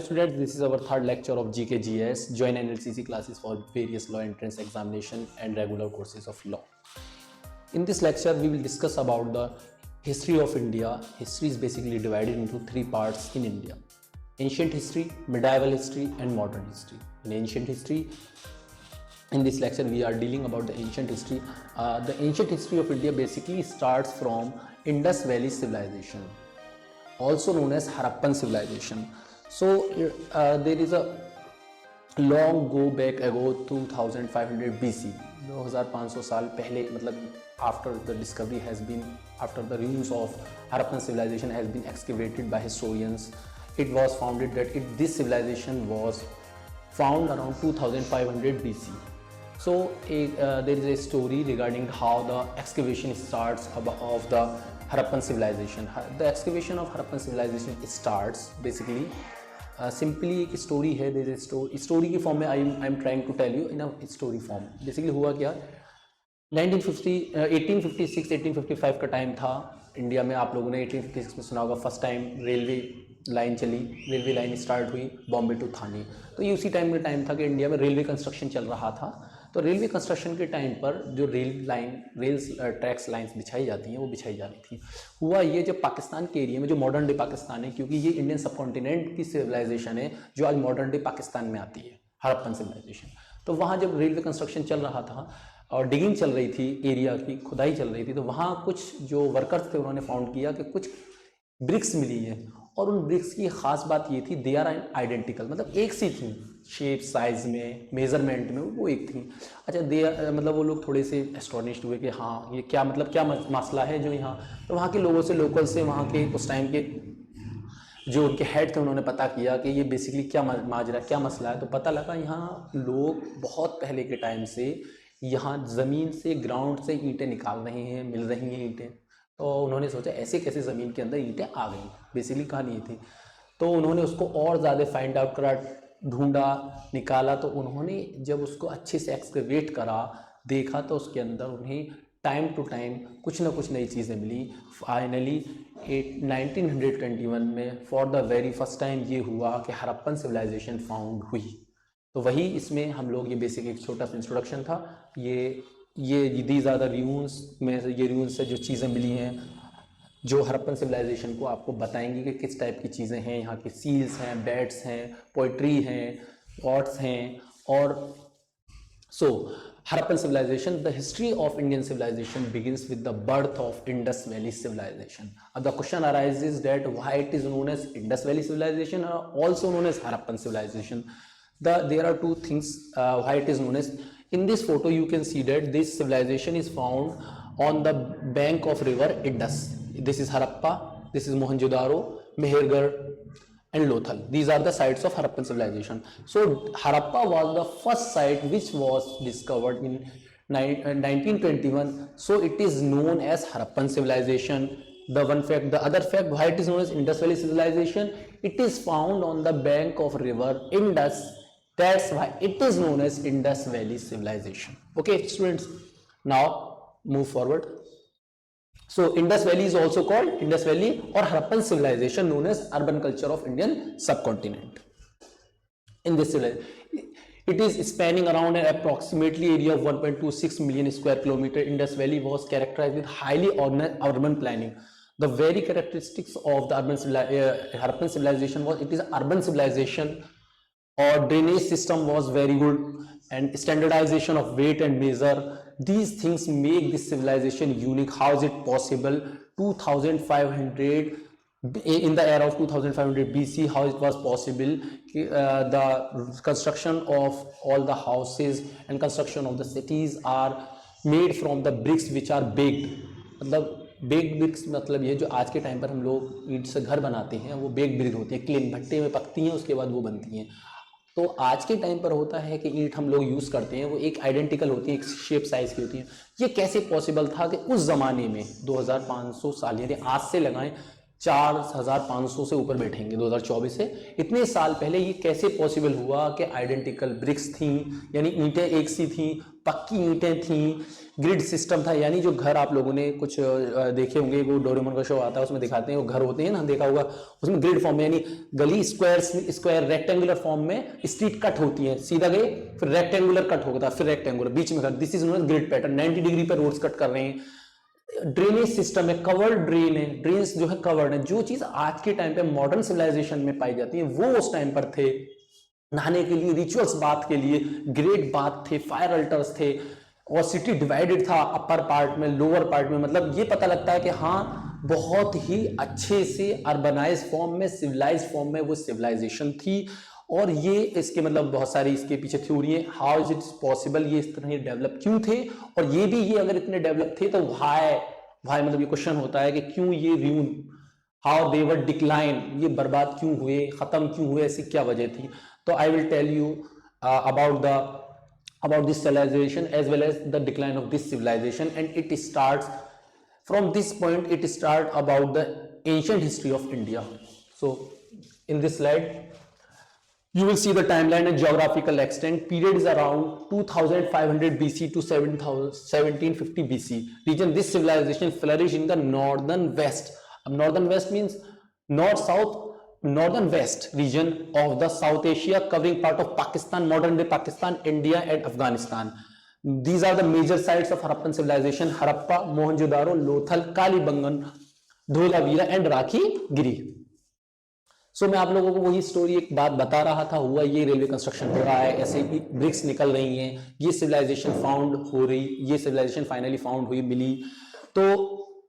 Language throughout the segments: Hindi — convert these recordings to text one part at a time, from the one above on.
students, this is our third lecture of GK GS. Join NLCC classes for various law entrance examination and regular courses of law. In this lecture, we will discuss about the history of India. History is basically divided into three parts in India: ancient history, medieval history, and modern history. In ancient history, in this lecture, we are dealing about the ancient history. The ancient history of India basically starts from Indus Valley civilization, also known as Harappan civilization. So there is a long go back ago 2500 BC, 2500 साल पहले, मतलब after the discovery has been, after the ruins of Harappan civilization has been excavated by historians, it was founded that this civilization was found around 2500 BC. So there is a story regarding how the excavation starts of the Harappan civilization. The excavation of Harappan civilization starts basically simply एक स्टोरी है. there is a story की फॉर्म में I am trying to tell you in a story form. Basically हुआ क्या, 1856 का टाइम था इंडिया में. आप लोगों ने 1856 में सुना होगा, फर्स्ट टाइम रेलवे लाइन चली, रेलवे लाइन स्टार्ट हुई बॉम्बे टू थाने. तो ये उसी टाइम था कि इंडिया में रेलवे कंस्ट्रक्शन चल रहा था. तो रेलवे कंस्ट्रक्शन के टाइम पर जो रेल ट्रैक्स लाइंस बिछाई जाती हैं वो बिछाई जा रही थी. हुआ ये, जब पाकिस्तान के एरिया में, जो मॉडर्न डे पाकिस्तान है, क्योंकि ये इंडियन सब कॉन्टिनेंट की सिविलाइजेशन है जो आज मॉडर्न डे पाकिस्तान में आती है, हड़प्पन सिविलाइजेशन. तो वहाँ जब रेलवे कंस्ट्रक्शन चल रहा था और डिगिंग चल रही थी, एरिया की खुदाई चल रही थी, तो वहाँ कुछ जो वर्कर्स थे उन्होंने फाउंड किया कि कुछ ब्रिक्स मिली है. और उन ब्रिक्स की खास बात ये थी, दे आर आइडेंटिकल, मतलब एक सी थी, शेप, साइज में, मेजरमेंट में वो एक थी. अच्छा, मतलब वो लोग थोड़े से एस्टोनिश्ड हुए कि हाँ ये क्या, मतलब क्या मसला है जो यहाँ. तो वहाँ के लोगों से, लोकल से, वहाँ के उस टाइम के जो उनके हेड थे, उन्होंने पता किया कि ये बेसिकली क्या माजरा, क्या मसला है. तो पता लगा यहाँ लोग बहुत पहले के टाइम से यहाँ ज़मीन से, ग्राउंड से ईंटें निकाल रहे हैं, मिल रही हैं ईंटें. तो उन्होंने सोचा ऐसे कैसे ज़मीन के अंदर ईंटें आ गई, बेसिकली कहानी ये थी. तो उन्होंने उसको और ज़्यादा फाइंड आउट करा, ढूंढा, निकाला. तो उन्होंने जब उसको अच्छे से एक्सकवेट करा, देखा, तो उसके अंदर उन्हें टाइम टू टाइम कुछ ना कुछ नई चीज़ें मिली. फाइनली 1921 में for the very first time ये हुआ कि हड़प्पन सिविलाइजेशन फाउंड हुई. तो वही इसमें हम लोग, ये बेसिक एक छोटा सा इंट्रोडक्शन था. ये दीज आर द रून्स में से, ये रून्स से जो चीज़ें मिली हैं जो हड़प्पन सिविलाइजेशन को आपको बताएंगी कि किस टाइप की चीज़ें हैं. यहाँ के सील्स हैं, बेड्स हैं, पोइट्री हैं, पॉट्स हैं. और सो Harappan civilization, the history of Indian civilization begins with the birth of Indus Valley civilization. Now the question arises that why it is known as Indus Valley civilization or also known as Harappan civilization. There are two things why it is known as. In this photo you can see that this civilization is found on the bank of river Indus. This is Harappa, this is Mohenjo-daro, Mehergarh and Lothal. These are the sites of Harappan civilization. So Harappa was the first site which was discovered in 1921. So it is known as Harappan civilization. The other fact why it is known as Indus Valley civilization, it is found on the bank of river Indus. That's why it is known as Indus Valley civilization. Okay students, now move forward. So Indus Valley is also called Indus Valley or Harappan civilization, known as urban culture of Indian subcontinent. In this civilization, it is spanning around an approximately area of 1.26 million square kilometer. Indus Valley was characterized with highly urban planning. The very characteristics of the Harappan civilization was, it is urban civilization, or drainage system was very good, and standardization of weight and measure. These things make this civilization unique. How is it possible? 2500 in the era of 2500 BC, how it was possible? The construction of all the houses and construction of the cities are made from the bricks which are baked. मतलब बेक्ड ब्रिक्स मतलब ये जो आज के टाइम पर हम लोग ईंट से घर बनाते हैं, वो बेक्ड ब्रिक होती है, क्लीन भट्टे में पकती हैं, उसके बाद वो बनती हैं. तो आज के टाइम पर होता है कि ईंट हम लोग यूज़ करते हैं, वो एक आइडेंटिकल होती है, एक शेप साइज़ की होती है. ये कैसे पॉसिबल था कि उस ज़माने में 2500 साल, यानी आज से लगाएं 4500 से ऊपर बैठेंगे 2024 से, इतने साल पहले ये कैसे पॉसिबल हुआ कि आइडेंटिकल ब्रिक्स थी, यानी ईंटें एक सी थी, पक्की ईंटें थी, ग्रिड सिस्टम था, यानी जो घर आप लोगों ने कुछ देखे होंगे, वो डोरेमोन का शो आता है उसमें दिखाते हैं वो घर होते हैं ना, देखा होगा, उसमें ग्रिड फॉर्म में यानी गली स्क्वायर रेक्टेंगुलर फॉर्म में स्ट्रीट कट होती है, सीधा गए फिर रेक्टेंगुलर कट होता है, फिर रेक्टेंगुलर बीच में घर, this is known as grid pattern. 90 degree पर रोड्स कट कर रहे हैं। ड्रेनेज सिस्टम है, कवर्ड ड्रेन है, ड्रेन्स जो है कवर्ड है। जो चीज आज के टाइम पे मॉडर्न सिविलाइजेशन में पाई जाती है वो उस टाइम पर थे, नहाने के लिए, रिचुअल्स बाथ के लिए ग्रेट बाथ थे, फायर अल्टर्स थे, और सिटी डिवाइडेड था अपर पार्ट में, लोअर पार्ट में। मतलब ये पता लगता है कि हाँ बहुत ही अच्छे से अर्बनाइज फॉर्म में, सिविलाइज फॉर्म में वो सिविलाइजेशन थी। और ये इसके मतलब बहुत सारी इसके पीछे थ्योरी है, हाउ इज इट पॉसिबल, ये इस तरह डेवलप क्यों थे, और ये भी ये अगर इतने डेवलप थे तो वाई मतलब ये क्वेश्चन होता है कि क्यों ये ruin, how they were decline, ये बर्बाद क्यों हुए, खत्म क्यों हुए, ऐसी क्या वजह थी। तो I will tell you about this civilization as well as the decline of this civilization, and it starts from this point, it start about the ancient history of India. So in this slide you will see the timeline and geographical extent. Period is around 2500 BC to 1750 BC. Region, this civilization flourished in the northern west. Northern west means north south, northern west region of the South Asia, covering part of Pakistan, modern day Pakistan, India and Afghanistan. These are the major sites of Harappan civilization: Harappa, Mohenjo-daro, Lothal, Kalibangan, Dholavira and Rakhi Giri. सो मैं आप लोगों को वही स्टोरी एक बात बता रहा था, हुआ ये रेलवे कंस्ट्रक्शन हो रहा है, ऐसे ही ब्रिक्स निकल रही हैं, ये सिविलाइजेशन फाउंड हो रही, ये सिविलाइजेशन फाइनली फाउंड हुई, मिली। तो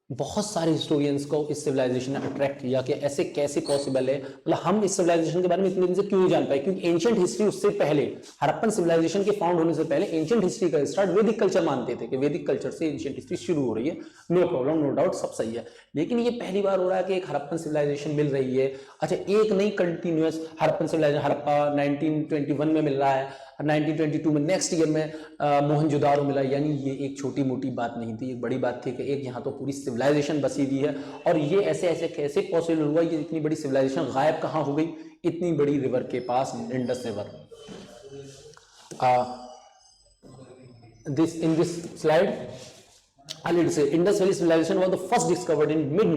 बहुत सारे हिस्टोरियंस को इस सिविलाइजेशन ने अट्रैक्ट किया कि ऐसे कैसे पॉसिबल है, मतलब हम इस सिविलाइजेशन के बारे में इतने दिन से क्यों नहीं जान पाए, क्योंकि एंशिएंट हिस्ट्री उससे पहले, हड़प्पन सिविलाइजेशन के फाउंड होने से पहले एंशिएंट हिस्ट्री का स्टार्ट वैदिक कल्चर मानते थे कि वैदिक कल्चर से एंशिएंट हिस्ट्री शुरू हो रही है, नो प्रॉब्लम, नो डाउट, सब सही है। लेकिन ये पहली बार हो रहा है कि एक हड़प्पन सिविलाइजेशन मिल रही है। अच्छा, एक नहीं कंटिन्यूअस हड़प्पन सिविलाइजेशन, हड़प्पा 1921 में मिल रहा है, 1922 में नेक्स्ट ईयर में मोहनजोदारो मिला, यानी ये एक छोटी मोटी बात नहीं थी, एक बड़ी बात थी कि एक यहाँ तो पूरी सिविलाइजेशन बसी हुई है। और ये ऐसे ऐसे कैसे पॉसिबल हुआ, ये इतनी बड़ी सिविलाइजेशन गायब कहाँ हो गई इतनी बड़ी रिवर के पास, Indus river. in this slide I'll say Indus Valley civilization was the first discovered in mid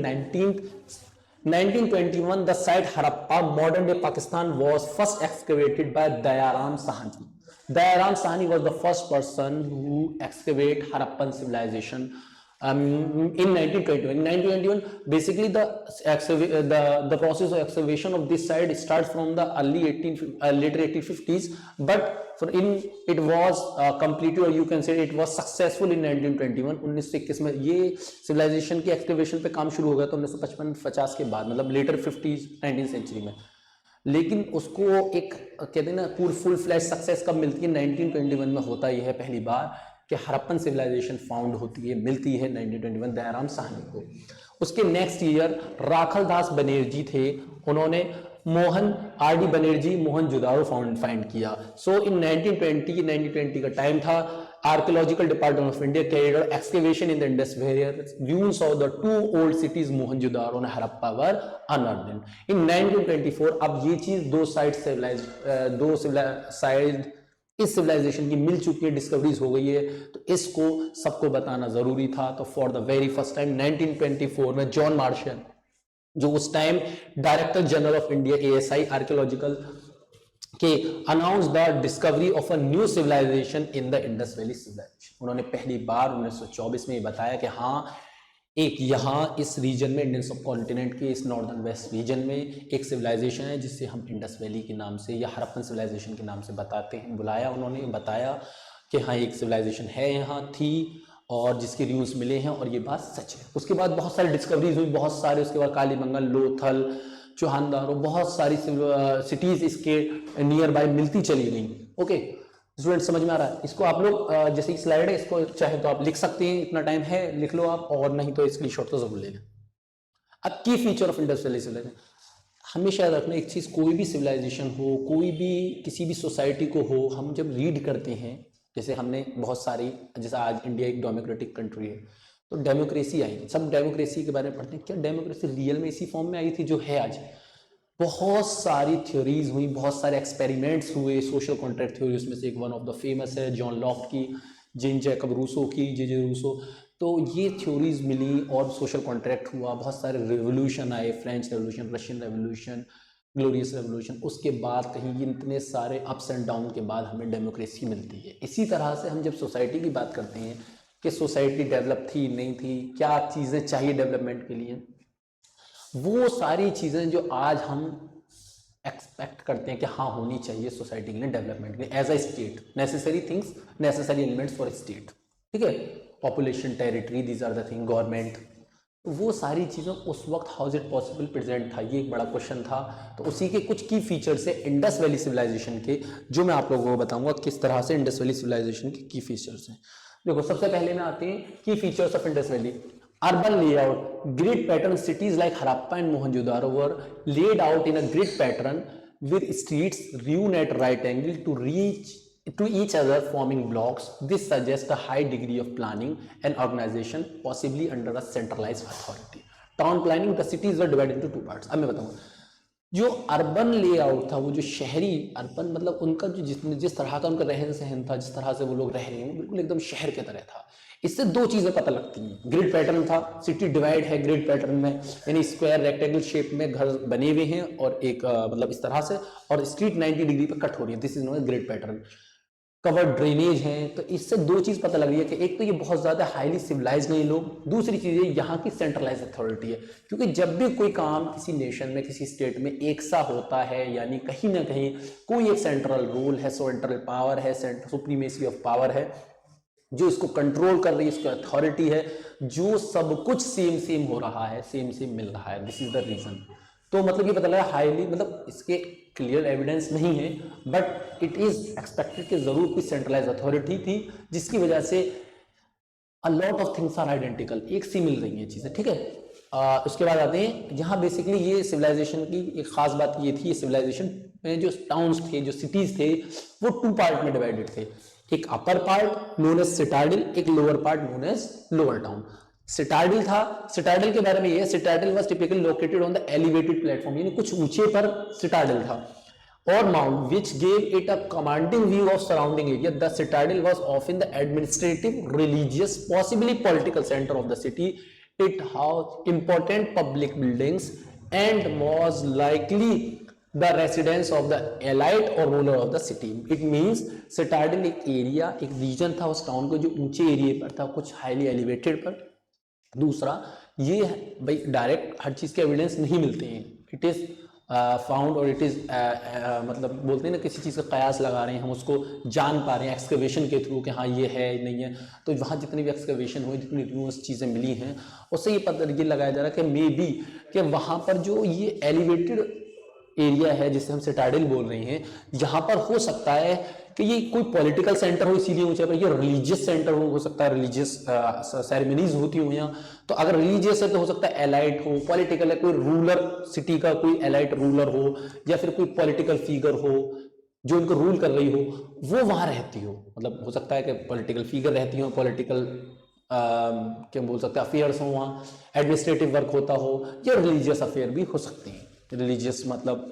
1921. The site Harappa, modern day Pakistan, was first excavated by Dayaram Sahani. Dayaram Sahani was the first person who excavated Harappan civilization in 1921. In 1921, basically the process of excavation of this site starts from the later 1850s, but it was completed, or you can say it was successful in 1921. 1921 में ये civilization की excavation पे काम शुरू हो गया, तो 1955-50 के बाद, मतलब later 50s 19th century में। लेकिन उसको एक कहते हैं ना पूरी फुल फ्लैश सक्सेस कब मिलती है, 1921 में होता ही है पहली बार कि हड़प्पन सिविलाइजेशन फाउंड होती है, मिलती है 1921 दयाराम साहनी को। उसके नेक्स्ट ईयर राखल दास बनर्जी थे, उन्होंने आर.डी. बनर्जी मोहनजोदारो फाइंड किया। सो इन 1920 का टाइम था, archaeological department of India carried out excavation in the Indus where views of the two old cities Mohenjodaro and Harappa were unearth in 1924। अब ये चीज दो साइड इस सिविलाइजेशन की मिल चुकी है, डिस्कवरीज हो गई है, तो इसको सबको बताना जरूरी था। तो for the very first time 1924 में जॉन मार्शल, जो उस टाइम director general of India ASI archaeological के, announce the discovery of a new civilisation in the Indus valley civilisation. उन्होंने पहली बार 1924 में ये बताया कि हाँ, एक यहाँ इस रीजन में, इंडियन सब कॉन्टिनेंट के इस नॉर्दर्न वेस्ट रीजन में एक सिविलाइजेशन है जिससे हम इंडस वैली के नाम से या हड़प्पन सिविलाइजेशन के नाम से बताते हैं। बुलाया, उन्होंने बताया कि हाँ एक सिविलाइजेशन है, यहाँ थी, और जिसके रिव्यूज मिले हैं, और ये बात सच है। उसके बाद बहुत सारी डिस्कवरीज हुई, बहुत सारे, उसके बाद कालीबंगन, लोथल, चौहानदारो, बहुत सारी सिटीज इसके नियर बाय मिलती चली गई। ओके स्टूडेंट, समझ में आ रहा है? इसको आप लोग जैसे स्लाइड है, इसको चाहे तो आप लिख सकते हैं, इतना टाइम है लिख लो आप, और नहीं तो स्क्रीनशॉट तो जरूर ले लें। अब की feature of Indus valley Civilization, हमेशा याद रखना एक चीज, कोई भी सिविलाइजेशन हो, कोई भी किसी भी सोसाइटी को हो, हम जब रीड करते हैं, जैसे हमने बहुत सारी, जैसे आज इंडिया एक डेमोक्रेटिक कंट्री है, तो डेमोक्रेसी आई, सब डेमोक्रेसी के बारे में पढ़ते हैं, क्या डेमोक्रेसी रियल में इसी फॉर्म में आई थी जो है आज? बहुत सारी थ्योरीज हुई, बहुत सारे एक्सपेरिमेंट्स हुए, सोशल कॉन्ट्रैक्ट थ्योरी, उसमें से एक वन ऑफ द फेमस है जॉन लॉक की, जेन जैकब रूसो की, जे रूसो। तो ये थ्योरीज मिली और सोशल कॉन्ट्रैक्ट हुआ, बहुत सारे रेवोल्यूशन आए, French revolution, Russian revolution, glorious revolution. उसके बाद कहीं इतने सारे अप्स एंड डाउन के बाद हमें डेमोक्रेसी मिलती है। इसी तरह से हम जब सोसाइटी की बात करते हैं कि सोसाइटी डेवलप थी नहीं थी, क्या चीज़ें चाहिए डेवलपमेंट के लिए, वो सारी चीज़ें जो आज हम एक्सपेक्ट करते हैं कि हाँ होनी चाहिए सोसाइटी के लिए, डेवलपमेंट के लिए, as a state, necessary things, necessary elements for state, ठीक है, population, territory, these are the thing, government, वो सारी चीज़ों उस वक्त how is it possible present था, ये एक बड़ा क्वेश्चन था। तो उसी के कुछ की फीचर्स है इंडस वैली सिविलाइजेशन के, जो मैं आप लोगों को बताऊंगा किस तरह से इंडस वैली सिविलाइजेशन के की फीचर्स हैं। देखो, सबसे पहले में आते हैं की features of Indus valley. Urban layout, grid pattern, cities like Harappa and Mohenjo-daro were laid out in a grid pattern with streets hewn at right angle to each other, forming blocks. This suggests a high degree of planning and organization, possibly under a centralized authority. Town planning, the cities were divided into two parts. अब मैं बताऊंगा, जो अर्बन लेआउट था, वो जो शहरी अर्बन मतलब उनका जो जिस तरह का उनका रहन सहन था, जिस तरह से वो लोग रह रहे हैं, बिल्कुल एकदम शहर के तरह था। इससे दो चीजें पता लगती हैं। ग्रिड पैटर्न था, सिटी डिवाइड है ग्रिड पैटर्न में, यानी स्क्वायर रेक्टेंगल शेप में घर बने हुए हैं और एक मतलब इस तरह से, और स्ट्रीट 90 डिग्री पर कट हो रही है, this is known as grid pattern. Covered drainage है। तो इससे दो चीज पता लग रही है कि एक तो ये बहुत ज्यादा हाईली सिविलाइज नहीं लोग, दूसरी चीज है यहाँ की सेंट्रलाइज अथॉरिटी है। क्योंकि जब भी कोई काम किसी नेशन में, किसी स्टेट में एक सा होता है, यानी कहीं ना कहीं कोई एक सेंट्रल रूल है, सेंट्रल पावर है, सुप्रीमेसी ऑफ पावर है जो इसको कंट्रोल कर रही है, इसकी अथॉरिटी है, जो सब कुछ सेम हो रहा है, सेम मिल रहा है, दिस इज द रीजन। तो मतलब ये पता लगा हाईली, मतलब इसके क्लियर एविडेंस नहीं है, बट इट इज एक्सपेक्टेड कि जरूर कोई सेंट्रलाइज अथॉरिटी थी, जिसकी वजह से a lot of things are identical, एक सी मिल रही है चीजें, ठीक है। उसके बाद आते हैं, यहाँ बेसिकली ये सिविलाइजेशन की एक खास बात ये थी, ये सिविलाइजेशन में जो टाउन्स थे, जो सिटीज थे, वो टू पार्ट में डिवाइडेड थे। एक upper part known as citadel, एक lower part known as lower town. Citadel था, सिटाडिल के बारे में ये, citadel was typically located on the elevated platform, यानी कुछ ऊंचे पर सिटाडिल था, और mount which gave it a commanding view of surrounding area. The citadel was often the administrative, religious, possibly political center of the city. It housed important public buildings and was likely the residence of the elite or ruler of the city. It means citadel एक एरिया, एक रीजन था उस टाउन को जो ऊंचे एरिया पर था, कुछ हाईली एलिवेटेड पर। दूसरा ये भाई डायरेक्ट हर चीज के एविडेंस नहीं मिलते हैं, इट इज फाउंड, और इट इज मतलब बोलते हैं ना, किसी चीज़ का कयास लगा रहे हैं, हम उसको जान पा रहे हैं एक्सकवेशन के थ्रू कि हाँ ये है नहीं है। तो वहाँ जितनी भी एक्सकवेशन हुई, जितनी रिव्यूज चीज़ें मिली हैं, उससे ये पता ये लगाया जा रहा है कि मे बी कि वहाँ पर जो ये एलिवेटेड एरिया है जिसे हम सिटाडिल बोल रहे हैं, यहाँ पर हो सकता है कि ये कोई पॉलिटिकल सेंटर हो, इसीलिए ऊंचे पर, ये रिलीजियस सेंटर हो सकता है, रिलीजियस सेरेमनीज होती हो यहाँ। तो अगर रिलीजियस है तो हो सकता है एलाइट हो, पॉलिटिकल है कोई रूलर, सिटी का कोई एलाइट रूलर हो, या फिर कोई पॉलिटिकल फिगर हो जो इनको रूल कर रही हो, वो वहां रहती हो। मतलब हो सकता है कि पॉलिटिकल फिगर रहती हो, पॉलिटिकल क्या बोल सकते हैं अफेयर्स हो, वहाँ एडमिनिस्ट्रेटिव वर्क होता हो, या रिलीजियस अफेयर भी हो सकते हैं। रिलीजियस मतलब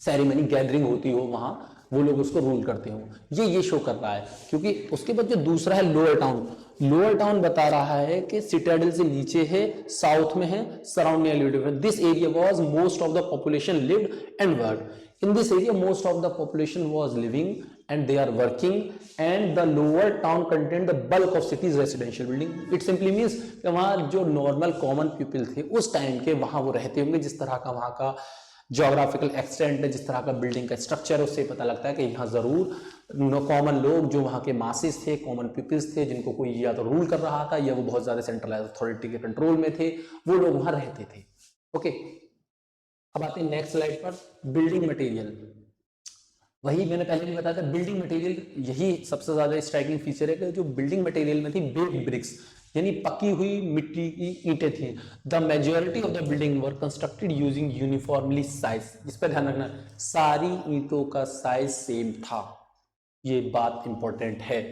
सेरेमनी गैदरिंग होती हो, वहाँ वो लोग उसको रूल करते हो, ये शो कर रहा है। क्योंकि उसके बाद जो दूसरा है लोअर टाउन, लोअर टाउन बता रहा है कि सिटाडेल से नीचे है, साउथ में है, surrounding elevated. This area was most of the population lived and work in this area, most of the population was living and they are working, and the lower town contained the bulk of city's residential building. It simply means कि वहाँ जो नॉर्मल कॉमन पीपल थे उस टाइम के, वहाँ वो रहते होंगे, जिस तरह का वहाँ का जोग्राफिकल एक्सटेंट है, जिस तरह का बिल्डिंग का स्ट्रक्चर है, उससे पता लगता है कि यहाँ जरूर कॉमन लोग, जो वहाँ के मासेस थे, कॉमन पीपल्स थे, जिनको कोई या तो रूल कर रहा था या वो बहुत ज्यादा सेंट्रलाइज अथॉरिटी के कंट्रोल में थे, वो लोग वहाँ रहते थे। ओके, अब आते हैं नेक्स्ट स्लाइड पर, बिल्डिंग मटेरियल। वही मैंने पहले भी बताया था, बिल्डिंग मटेरियल यही सबसे ज्यादा स्ट्राइकिंग फीचर है कि जो बिल्डिंग मटेरियल में थी बेक्ड ब्रिक्स, यानी पकी हुई मिट्टी की ईंटें थी। The majority of the building were constructed using uniformly size. इस पर ध्यान रखना, सारी ईंटों का साइज सेम था, ये बात इंपॉर्टेंट है।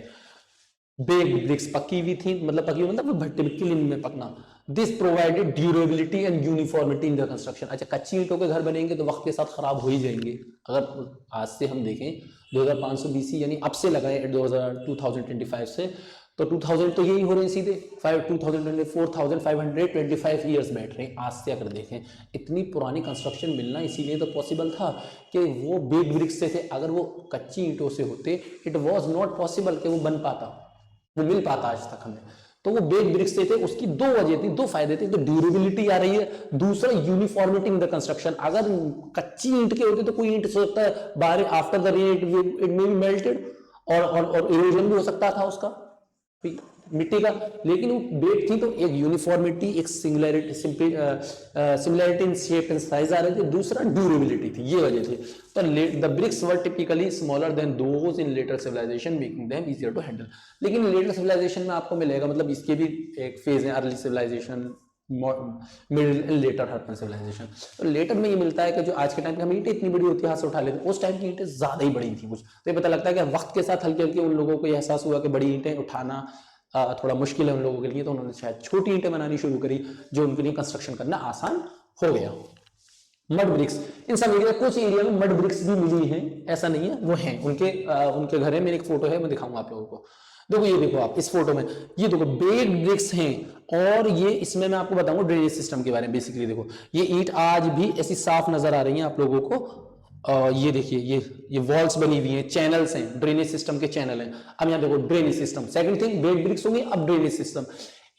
बेक्ड ब्रिक्स पकी हुई थी, मतलब पकी हुई मतलब भट्टे में, किलिन में पकना। This provided durability and uniformity in the construction. अच्छा, कच्ची ईंटों के घर बनेंगे तो वक्त के साथ खराब हो ही जाएंगे। अगर आज से हम देखें 2500 बीसी यानी अब से लगाए 2025 से, तो 2000 तो यही हो रहे हैं सीधे 4525 ईयर्स बैठ रहे हैं आज से। अगर देखें इतनी पुरानी कंस्ट्रक्शन मिलना इसीलिए तो पॉसिबल था कि वो बेड ब्रिक्स से थे। अगर वो कच्ची ईंटों से होते, इट वॉज नॉट पॉसिबल कि वो बन पाता, वो मिल पाता आज तक हमें। तो वो बेड ब्रिक्स से थे। उसकी दो वजह थी, दो फायदे थे। तो ड्यूरेबिलिटी आ रही है, दूसरा यूनिफॉर्मिटी इन द कंस्ट्रक्शन। अगर कच्ची ईंट के होते तो कोई ईंट सोचता है बाहर after the rain it may be melted और इरोजन भी हो सकता था उसका मिट्टी का। लेकिन वो बेड थी तो एक यूनिफॉर्मिटी, एक similarity in shape and size आ रही थी, दूसरा ड्यूरेबिलिटी थी, ये वजह थी। तो the bricks were typically smaller than those in later civilisation making them easier to handle. लेकिन लेटर सिविलाइजेशन में आपको मिलेगा, मतलब इसके भी एक फेज है, early civilisation, middle, later urban civilisation. तो लेटर में ये मिलता है कि जो आज के टाइम पे हम ईंटें इतनी बड़ी होती है हाथ से उठा लेते हैं, उस टाइम की ईंटें ज्यादा ही बड़ी थी कुछ। तो ये पता लगता है कि वक्त के साथ हल्के हल्के उन लोगों को एहसास हुआ कि बड़ी ईंटें उठाना थोड़ा मुश्किल है उन लोगों के लिए, तो उन्होंने शायद छोटी ईंटें बनानी शुरू करी, जो उनके लिए कंस्ट्रक्शन करना आसान हो गया। मड ब्रिक्स, इन सब एरिया, कुछ एरिया में मड ब्रिक्स भी मिली हैं, ऐसा नहीं है, वो हैं उनके घर है। मेरी एक फोटो है, मैं दिखाऊंगा आप लोगों को। देखो ये देखो आप इस फोटो में, ये देखो बेड ब्रिक्स हैं। और ये इसमें मैं आपको बताऊंगा ड्रेनेज सिस्टम के बारे में। बेसिकली देखो ये ईंट आज भी ऐसी साफ नजर आ रही है आप लोगों को। ये देखिए ये वॉल्स बनी हुई हैं, चैनल्स हैं, ड्रेनेज सिस्टम के चैनल हैं। अब यहाँ देखो drainage system, second thing baked bricks होंगे, अब drainage system.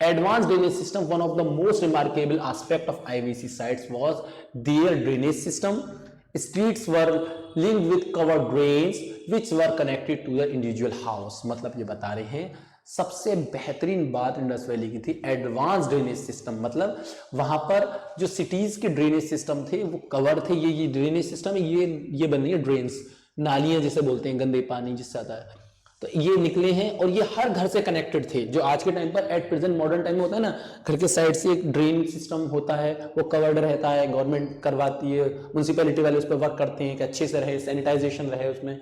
Advanced drainage system, one of the most remarkable aspect of IVC sites was their drainage system. Streets were linked with covered drains which were connected to the individual house. मतलब ये बता रहे हैं सबसे बेहतरीन बात इंडस वैली की थी एडवांस ड्रेनेज सिस्टम। मतलब वहां पर जो सिटीज के ड्रेनेज सिस्टम थे वो कवर थे। ये ड्रेनेज सिस्टम है, ये बन रही है ड्रेन्स, नालियां जिसे बोलते हैं, गंदे पानी जिससे आता है, तो ये निकले हैं और ये हर घर से कनेक्टेड थे। जो आज के टाइम पर एट प्रेजेंट मॉडर्न टाइम में होता है ना, घर के साइड से एक ड्रेन सिस्टम होता है, वो कवर्ड रहता है, गवर्नमेंट करवाती है, म्यूनसिपैलिटी वाले उस पर वर्क करते हैं कि अच्छे से रहे, सैनिटाइजेशन रहे उसमें,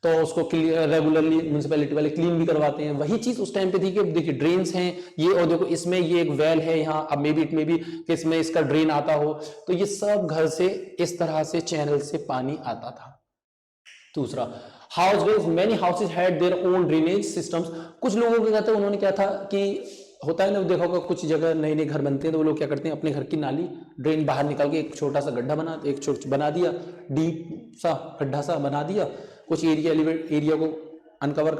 तो उसको रेगुलरली म्यूनसिपैलिटी वाले क्लीन भी करवाते हैं। वही चीज उस टाइम पे थी कि देखिए ड्रेन्स हैं ये, और देखो इसमें ये एक वेल है यहाँ, अब मे बी इट में भी कि इसमें इसका ड्रेन आता हो, तो ये सब घर से इस तरह से चैनल से पानी आता था। दूसरा house wells, many houses had their own drainage systems. कुछ लोगों के कहते हैं उन्होंने क्या था कि होता है ना, देखा होगा कुछ जगह नए नए घर बनते हैं तो वो लोग क्या करते हैं, अपने घर की नाली ड्रेन बाहर निकाल के एक छोटा सा गड्ढा बना दिया, डीप सा गड्ढा सा बना दिया, कुछ एरिया को अनकवर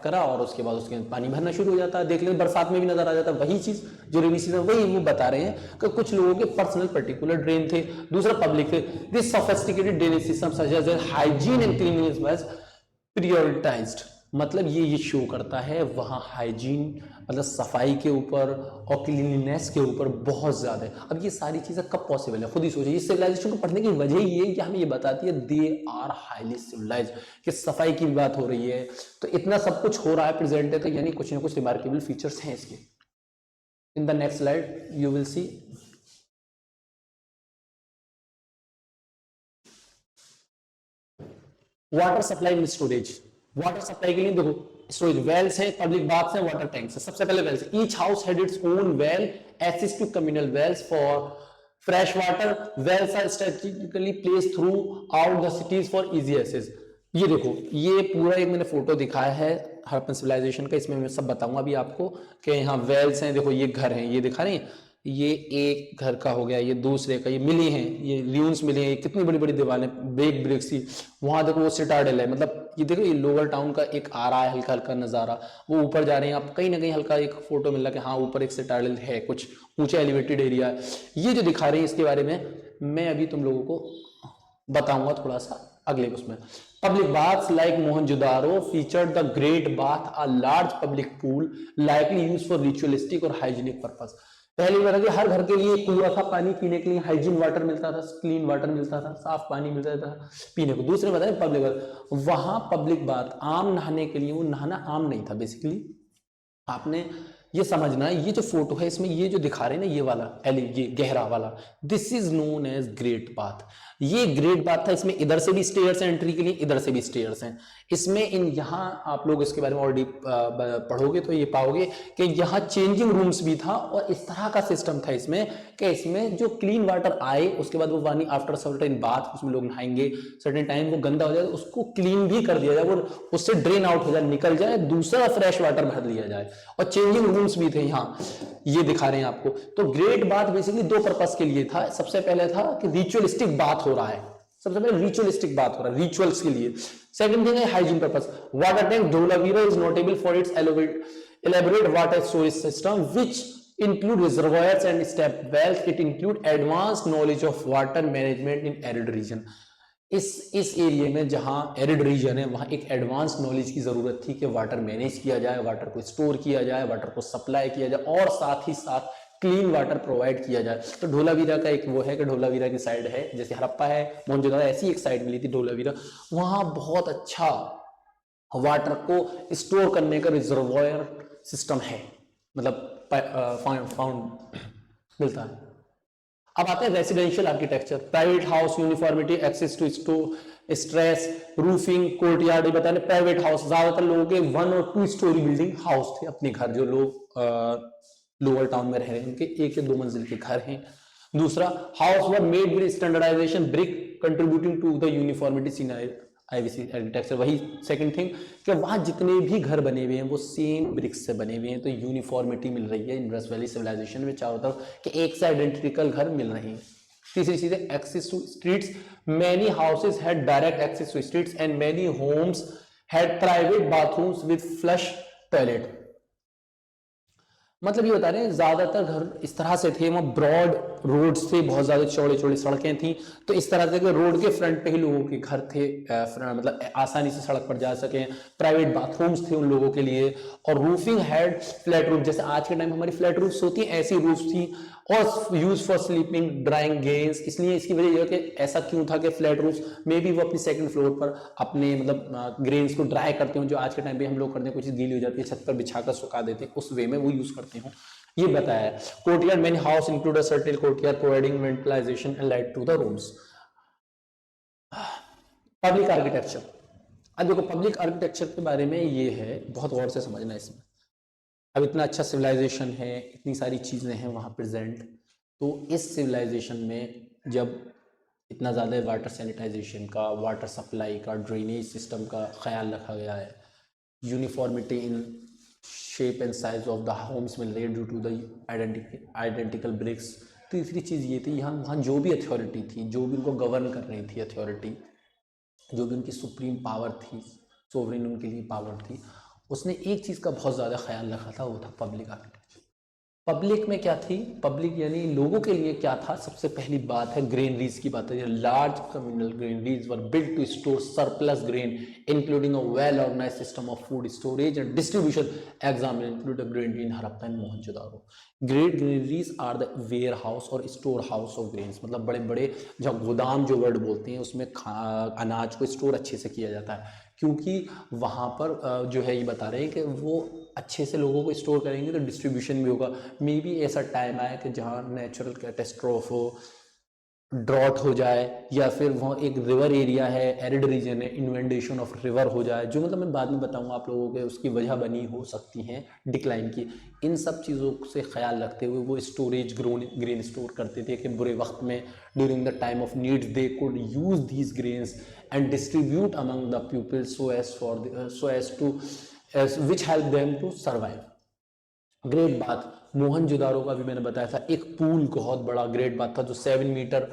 करा और उसके बाद उसके पानी भरना शुरू हो जाता है। देख लें बरसात में भी नजर आ जाता है। वही चीज जो रेनी सीजन, वही वो बता रहे हैं कि कुछ लोगों के पर्सनल पर्टिकुलर ड्रेन थे, दूसरा पब्लिक थे। This sophisticated drainage system such as hygiene and cleanliness was prioritized. मतलब ये शो करता है वहाँ हाइजीन मतलब सफाई के ऊपर और क्लीनलीनेस के ऊपर बहुत ज़्यादा है। अब ये सारी चीज़ें कब पॉसिबल है, खुद ही सोचिए। इस सिविलाइजेशन को पढ़ने की वजह ये है कि हमें ये बताती है दे आर हाईली सिविलाइज्ड, कि सफाई की बात हो रही है, तो इतना सब कुछ हो रहा है प्रेजेंट है, तो यानी कुछ ना कुछ रिमार्केबल फीचर्स हैं इसके। In the next slide you will see water supply and storage. Water supply के लिए देखो स्टोरेज वेल्स है, पब्लिक बाथ्स है, वाटर टैंक्स है। सबसे पहले wells, each house had its own well access to communal wells for fresh water. Wells are strategically placed throughout the cities for easy access. ये देखो ये पूरा एक मैंने फोटो दिखाया है हड़प्पन सिविलाइजेशन का, इसमें मैं सब बताऊंगा अभी आपको कि यहाँ वेल्स हैं। देखो ये घर हैं, ये दिखा रहे हैं, ये एक घर का हो गया, ये दूसरे का, ये मिली हैं, ये ल्यून्स मिले हैं, कितनी बड़ी बड़ी दीवारें बेग ब्रिक्स की। वहां देखो वो सिटाडेल है, मतलब ये देखो ये लोअर टाउन का एक आ रहा है हल्का हल्का नजारा, वो ऊपर जा रहे हैं आप कहीं ना कहीं हल्का एक फोटो मिल रहा है कि हाँ ऊपर एक सिटाडेल है, कुछ ऊंचा एलिवेटेड एरिया है। ये जो दिखा रहे हैं इसके बारे में मैं अभी तुम लोगों को बताऊंगा थोड़ा सा अगले उसमें। Public baths like Mohenjodaro featured the great bath, a large public pool likely used for ritualistic और हाइजीनिक पर्पस। पहली बार कि हर घर के लिए कुआं था पानी पीने के लिए, हाइजीन वाटर मिलता था, क्लीन वाटर मिलता था, साफ पानी मिलता था पीने को। दूसरे बताए पब्लिक बाथ, वहां पब्लिक बाथ आम नहाने के लिए, वो नहाना आम नहीं था बेसिकली। आपने ये समझना, ये जो फोटो है इसमें ये जो दिखा रहे हैं ना ये वाला ये गहरा वाला, this is known as great bath. ये ग्रेट बाथ था, इसमें इधर से भी स्टेयर्स हैं एंट्री के लिए, इधर से भी स्टेयर्स हैं। इसमें इन यहाँ आप लोग इसके बारे में ऑलरेडी पढ़ोगे तो ये पाओगे कि यहाँ चेंजिंग रूम्स भी था और इस तरह का सिस्टम था इसमें कि इसमें जो क्लीन वाटर आए उसके बाद वो पानी आफ्टर सर्टेन बाथ उसमें लोग नहाएंगे, सर्टेन टाइम वो गंदा हो जाए उसको क्लीन भी कर दिया जाए, वो उससे ड्रेन आउट हो जाए, निकल जाए, दूसरा फ्रेश वाटर भर लिया जाए। और चेंजिंग रूम्स भी थे यहाँ, ये दिखा रहे हैं आपको। तो ग्रेट बाथ बेसिकली दो पर्पस के लिए था। सबसे पहले था कि रिचुअलिस्टिक बाथ हो रहा है, सबसे पहले रिचुअलिस्टिक बात हो रहा है, रिचुअल्स के लिए। सेकंड थिंग है hygiene purpose. Water tank Dholavira is notable for its elaborate water storage system which include reservoirs and step wells. It include advanced knowledge of water management in arid region. इस एरिया में जहां एरिड रीजन है वहां एक एडवांस नॉलेज की जरूरत थी कि वाटर मैनेज किया जाए, वाटर को स्टोर किया जाए, वाटर को सप्लाई किया जाए और साथ ही साथ क्लीन वाटर प्रोवाइड किया जाए। तो धोलावीरा का एक वो है कि धोलावीरा की साइड है, जैसे हड़प्पा है, मोहनजोदड़ो, ऐसी एक साइड मिली थी धोलावीरा, वहां बहुत अच्छा वाटर को स्टोर करने का रिजर्वॉयर सिस्टम है, मतलब फाउंड मिलता है। अब आते हैं residential architecture, private house, uniformity, access to streets, roofing, courtyard. बताने प्राइवेट हाउस ज्यादातर लोगों के 1 और 2 स्टोरी बिल्डिंग हाउस थे अपने घर, जो लोग लोअर टाउन में रह रहे हैं उनके 1 या 2 मंजिल के घर हैं। दूसरा, house were made with standardization brick contributing to the uniformity scenery IVC architecture. वही सेकंड थिंग कि वहां जितने भी घर बने हुए हैं वो सेम ब्रिक्स से बने हुए हैं, तो यूनिफॉर्मिटी मिल रही है इंडस वैली सिविलाइजेशन में चारों तरफ कि एक से आइडेंटिकल घर मिल रहे हैं। तीसरी चीज है access to streets, many houses had direct access to streets and many homes had private bathrooms with flush toilet. मतलब ये बता रहे हैं ज्यादातर घर इस तरह से थे, वहां ब्रॉड रोड्स थे, बहुत ज्यादा चौड़ी चौड़ी सड़कें थी, तो इस तरह से रोड के फ्रंट पे ही लोगों के घर थे, मतलब आसानी से सड़क पर जा सके, प्राइवेट बाथरूम्स थे उन लोगों के लिए। और रूफिंग हैड फ्लैट रूफ, जैसे आज के टाइम हमारी फ्लैट रूफ्स होती हैं ऐसी रूफ थी, और use for sleeping drawing gains. इसलिए इसकी वजह यह कि ऐसा क्यों था कि फ्लैट रूफ में भी वो अपनी सेकंड फ्लोर पर अपने मतलब ग्रेन्स को ड्राई करते हो, जो आज के टाइम पे हम लोग करते हैं, कुछ गीली हो जाती है छत पर बिछाकर सुखा देते हैं, उस वे में वो यूज करते हो, ये बताया है। Courtyard, many house include a certain courtyard providing ventilation and light to the rooms. Public architecture, अब देखो पब्लिक आर्किटेक्चर के बारे में ये है, बहुत गौर से समझना इसमें। अब इतना अच्छा सिविलाइजेशन है, इतनी सारी चीज़ें हैं वहाँ प्रेजेंट, तो इस सिविलाइजेशन में जब इतना ज़्यादा वाटर सैनिटाइजेशन का, वाटर सप्लाई का, ड्रेनेज सिस्टम का ख्याल रखा गया है, uniformity in shape and size of the homes मिल रही है due to the identical bricks. तीसरी चीज़ ये थी, यहाँ वहाँ जो भी अथॉरिटी थी, जो भी उनको गवर्न कर रही थी अथॉरिटी, जो भी उनकी सुप्रीम पावर थी, सोवरेन उनके लिए पावर थी, उसने एक चीज़ का बहुत ज़्यादा ख्याल रखा था, वो था पब्लिक आर्किटेक्चर। पब्लिक में क्या थी, पब्लिक यानी लोगों के लिए क्या था, सबसे पहली बात है ग्रेनरीज की बात है। Large communal granaries were built to store surplus grain including a well organize system of food storage and distribution. Example include a granary in Harappa and Mohenjodaro. Great granaries are the warehouse और स्टोर हाउस ऑफ ग्रेन्स, मतलब बड़े बड़े जब गोदाम जो वर्ड बोलते हैं उसमें अनाज को स्टोर अच्छे से किया जाता है, क्योंकि वहाँ पर जो है ये बता रहे हैं कि वो अच्छे से लोगों को स्टोर करेंगे तो डिस्ट्रीब्यूशन भी होगा। मे बी ऐसा टाइम आए कि जहाँ नेचुरल कैटेस्ट्रोफ हो, ड्रॉट हो जाए, या फिर वहाँ एक रिवर एरिया है, एरिड रीजन है, इन्वेंडेशन ऑफ रिवर हो जाए, जो मतलब मैं बाद में बताऊंगा आप लोगों के, उसकी वजह बनी हो सकती हैं डिक्लाइन की। इन सब चीज़ों से ख्याल रखते हुए वो स्टोरेज ग्रेन स्टोर करते थे कि बुरे वक्त में during the time of needs they could use these grains and distribute among the people so as to which help them to survive। Great bath, Mohenjodaro का भी मैंने बताया था, एक पूल बहुत बड़ा ग्रेट बाथ था जो 7 मीटर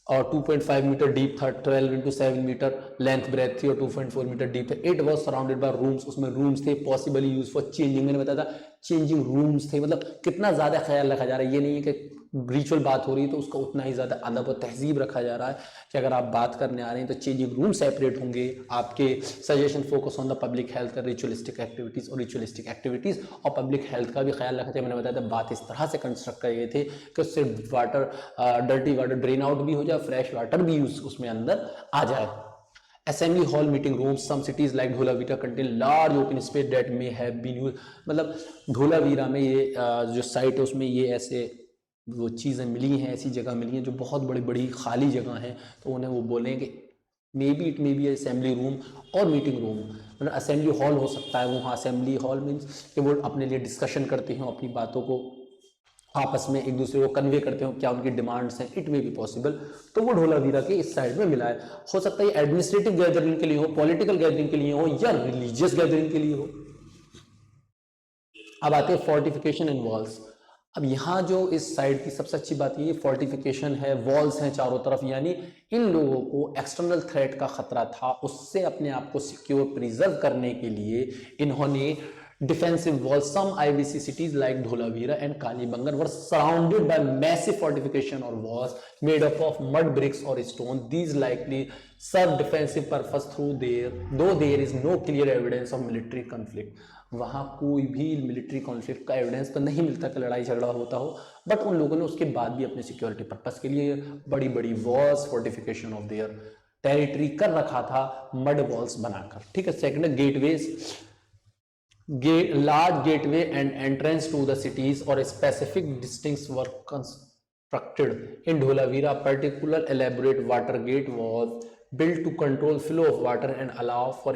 और 2.5 मीटर डीप था, 12 इंटू 7 मीटर लेंथ ब्रेथ थी और 2.4 मीटर डीप था। It was surrounded by rooms, उसमें रूम्स थे पॉसिबली यूज फॉर चेंजिंग, मैंने बताया था चेंजिंग रूम्स थे। मतलब कितना ज्यादा ख्याल रखा जा रहा है, ये नहीं है कि रिचुअल बात हो रही है तो उसका उतना ही ज्यादा अदब और तहजीब रखा जा रहा है कि अगर आप बात करने आ रहे हैं तो चेंजिंग रूम सेपरेट होंगे। आपके suggestion focus on the public health का, रिचुअलिस्टिक एक्टिविटीज और रिचुअलिस्टिक एक्टिविटीज और पब्लिक हेल्थ का भी ख्याल रखा था। मैंने बताया था बात इस तरह से कंस्ट्रक्ट करे गए थे कि उससे water, dirty water drain out भी हो जाए, फ्रेश वाटर भी यूज उसमें अंदर आ जाए। assembly hall meeting rooms, some cities like Dholavira contain large open space that may have been used, मतलब धोलावीरा में ये जो साइट है उसमें ये ऐसे वो चीज़ें मिली हैं, ऐसी जगह मिली हैं जो बहुत बड़ी बड़ी खाली जगह हैं, तो उन्हें वो बोलेंगे may be it may be assembly room और मीटिंग रूम, मतलब असेंबली हॉल हो सकता है, वहाँ असेंबली हॉल मीन्स कि वो अपने लिए डिस्कशन करते हैं, अपनी बातों को आपस में एक दूसरे को कन्वे करते हो, क्या उनकी डिमांड्स हैं, इट मे बी पॉसिबल। तो वो ढोलावीरा के इस साइड में मिला है। हो सकता है एडमिनिस्ट्रेटिव गैदरिंग के लिए हो, पॉलिटिकल गैदरिंग के लिए हो, या रिलीजियस गैदरिंग के लिए हो। अब आते हैं फोर्टिफिकेशन एंड वॉल्स। अब यहाँ जो इस साइड की सबसे अच्छी बात ये फोर्टिफिकेशन है, वॉल्स हैं चारों तरफ, यानी इन लोगों को एक्सटर्नल थ्रेट का खतरा था, उससे अपने आप को सिक्योर प्रिजर्व करने के लिए इन्होंने defensive walls. Some IBC cities like Dholavira and Kalibangan were surrounded by massive fortification or walls made up of mud bricks or stone. These likely serve defensive purpose though there is no clear evidence of military conflict. वहाँ कोई भी मिलिट्री कॉन्फ्लिक्ट का एविडेंस तो नहीं मिलता कि लड़ाई झगड़ा होता हो, बट उन लोगों ने उसके बाद भी अपने सिक्योरिटी पर्पस के लिए बड़ी बड़ी walls, fortification of their territory कर रखा था, मड वॉल्स बनाकर। ठीक है। सेकंड है gateways, large gateway and entrance to the cities or specific districts were constructed in Dholavira. Particular elaborate water gate was built to control flow of water and allow for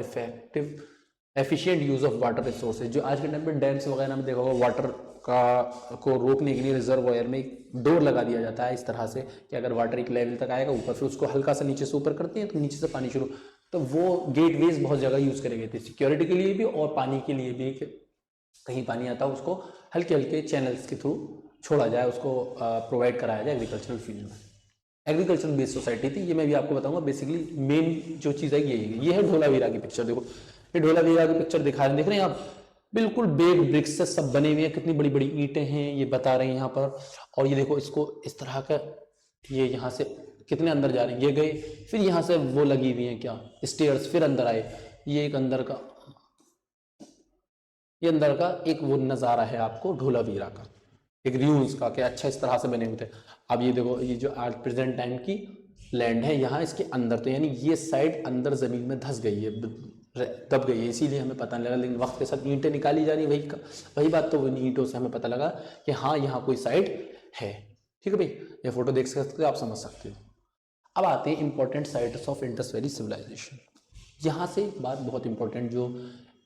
efficient use of water resources. जो आज के टाइम पे डैम्स वगैरह में देखा होगा, वाटर का को रोकने के लिए रिजर्वॉयर में एक डोर लगा दिया जाता है इस तरह से कि अगर वाटर एक लेवल तक आएगा ऊपर, फिर उसको हल्का सा नीचे से ऊपर करते हैं तो नीचे से पानी शुरू, तो वो गेटवेज बहुत जगह यूज करे गए थे सिक्योरिटी के लिए भी और पानी के लिए भी, कहीं पानी आता है उसको हल्के हल्के चैनल्स के थ्रू छोड़ा जाए, उसको प्रोवाइड कराया जाए एग्रीकल्चरल फील्ड में। एग्रीकल्चरल बेस्ड सोसाइटी थी ये, मैं भी आपको बताऊंगा। बेसिकली मेन जो चीज़ है ये है ढोलावीरा की पिक्चर। देखो ये ढोलावीरा की पिक्चर दिखा रहे हैं, देख रहे हैं आप, बिल्कुल बेग ब्रिक्स से सब बने हुए हैं, कितनी बड़ी बड़ी ईंटें हैं ये बता रहे हैं यहाँ पर। और ये देखो इसको इस तरह का, ये यहाँ से कितने अंदर जा रहे हैं, ये गए, फिर यहाँ से वो लगी हुई हैं क्या स्टेयर्स, फिर अंदर आए, ये एक अंदर का, ये अंदर का एक वो नज़ारा है आपको ढोलावीरा का, एक व्यूज का, क्या अच्छा इस तरह से बने हुए थे। अब ये देखो ये जो आज प्रेजेंट टाइम की लैंड है यहाँ इसके अंदर, तो यानी ये साइड अंदर जमीन में धस गई है, दब गई है, इसीलिए हमें पता नहीं लगा, लेकिन वक्त के साथ ईंटें निकाली जा रही, वही बात, तो वो ईंटों से हमें पता लगा कि हाँ यहाँ कोई साइड है। ठीक है भाई, ये फोटो देख सकते हो, आप समझ सकते हो। अब आते हैं important sites of Indus valley Civilization. यहाँ से एक बात बहुत इंपॉर्टेंट, जो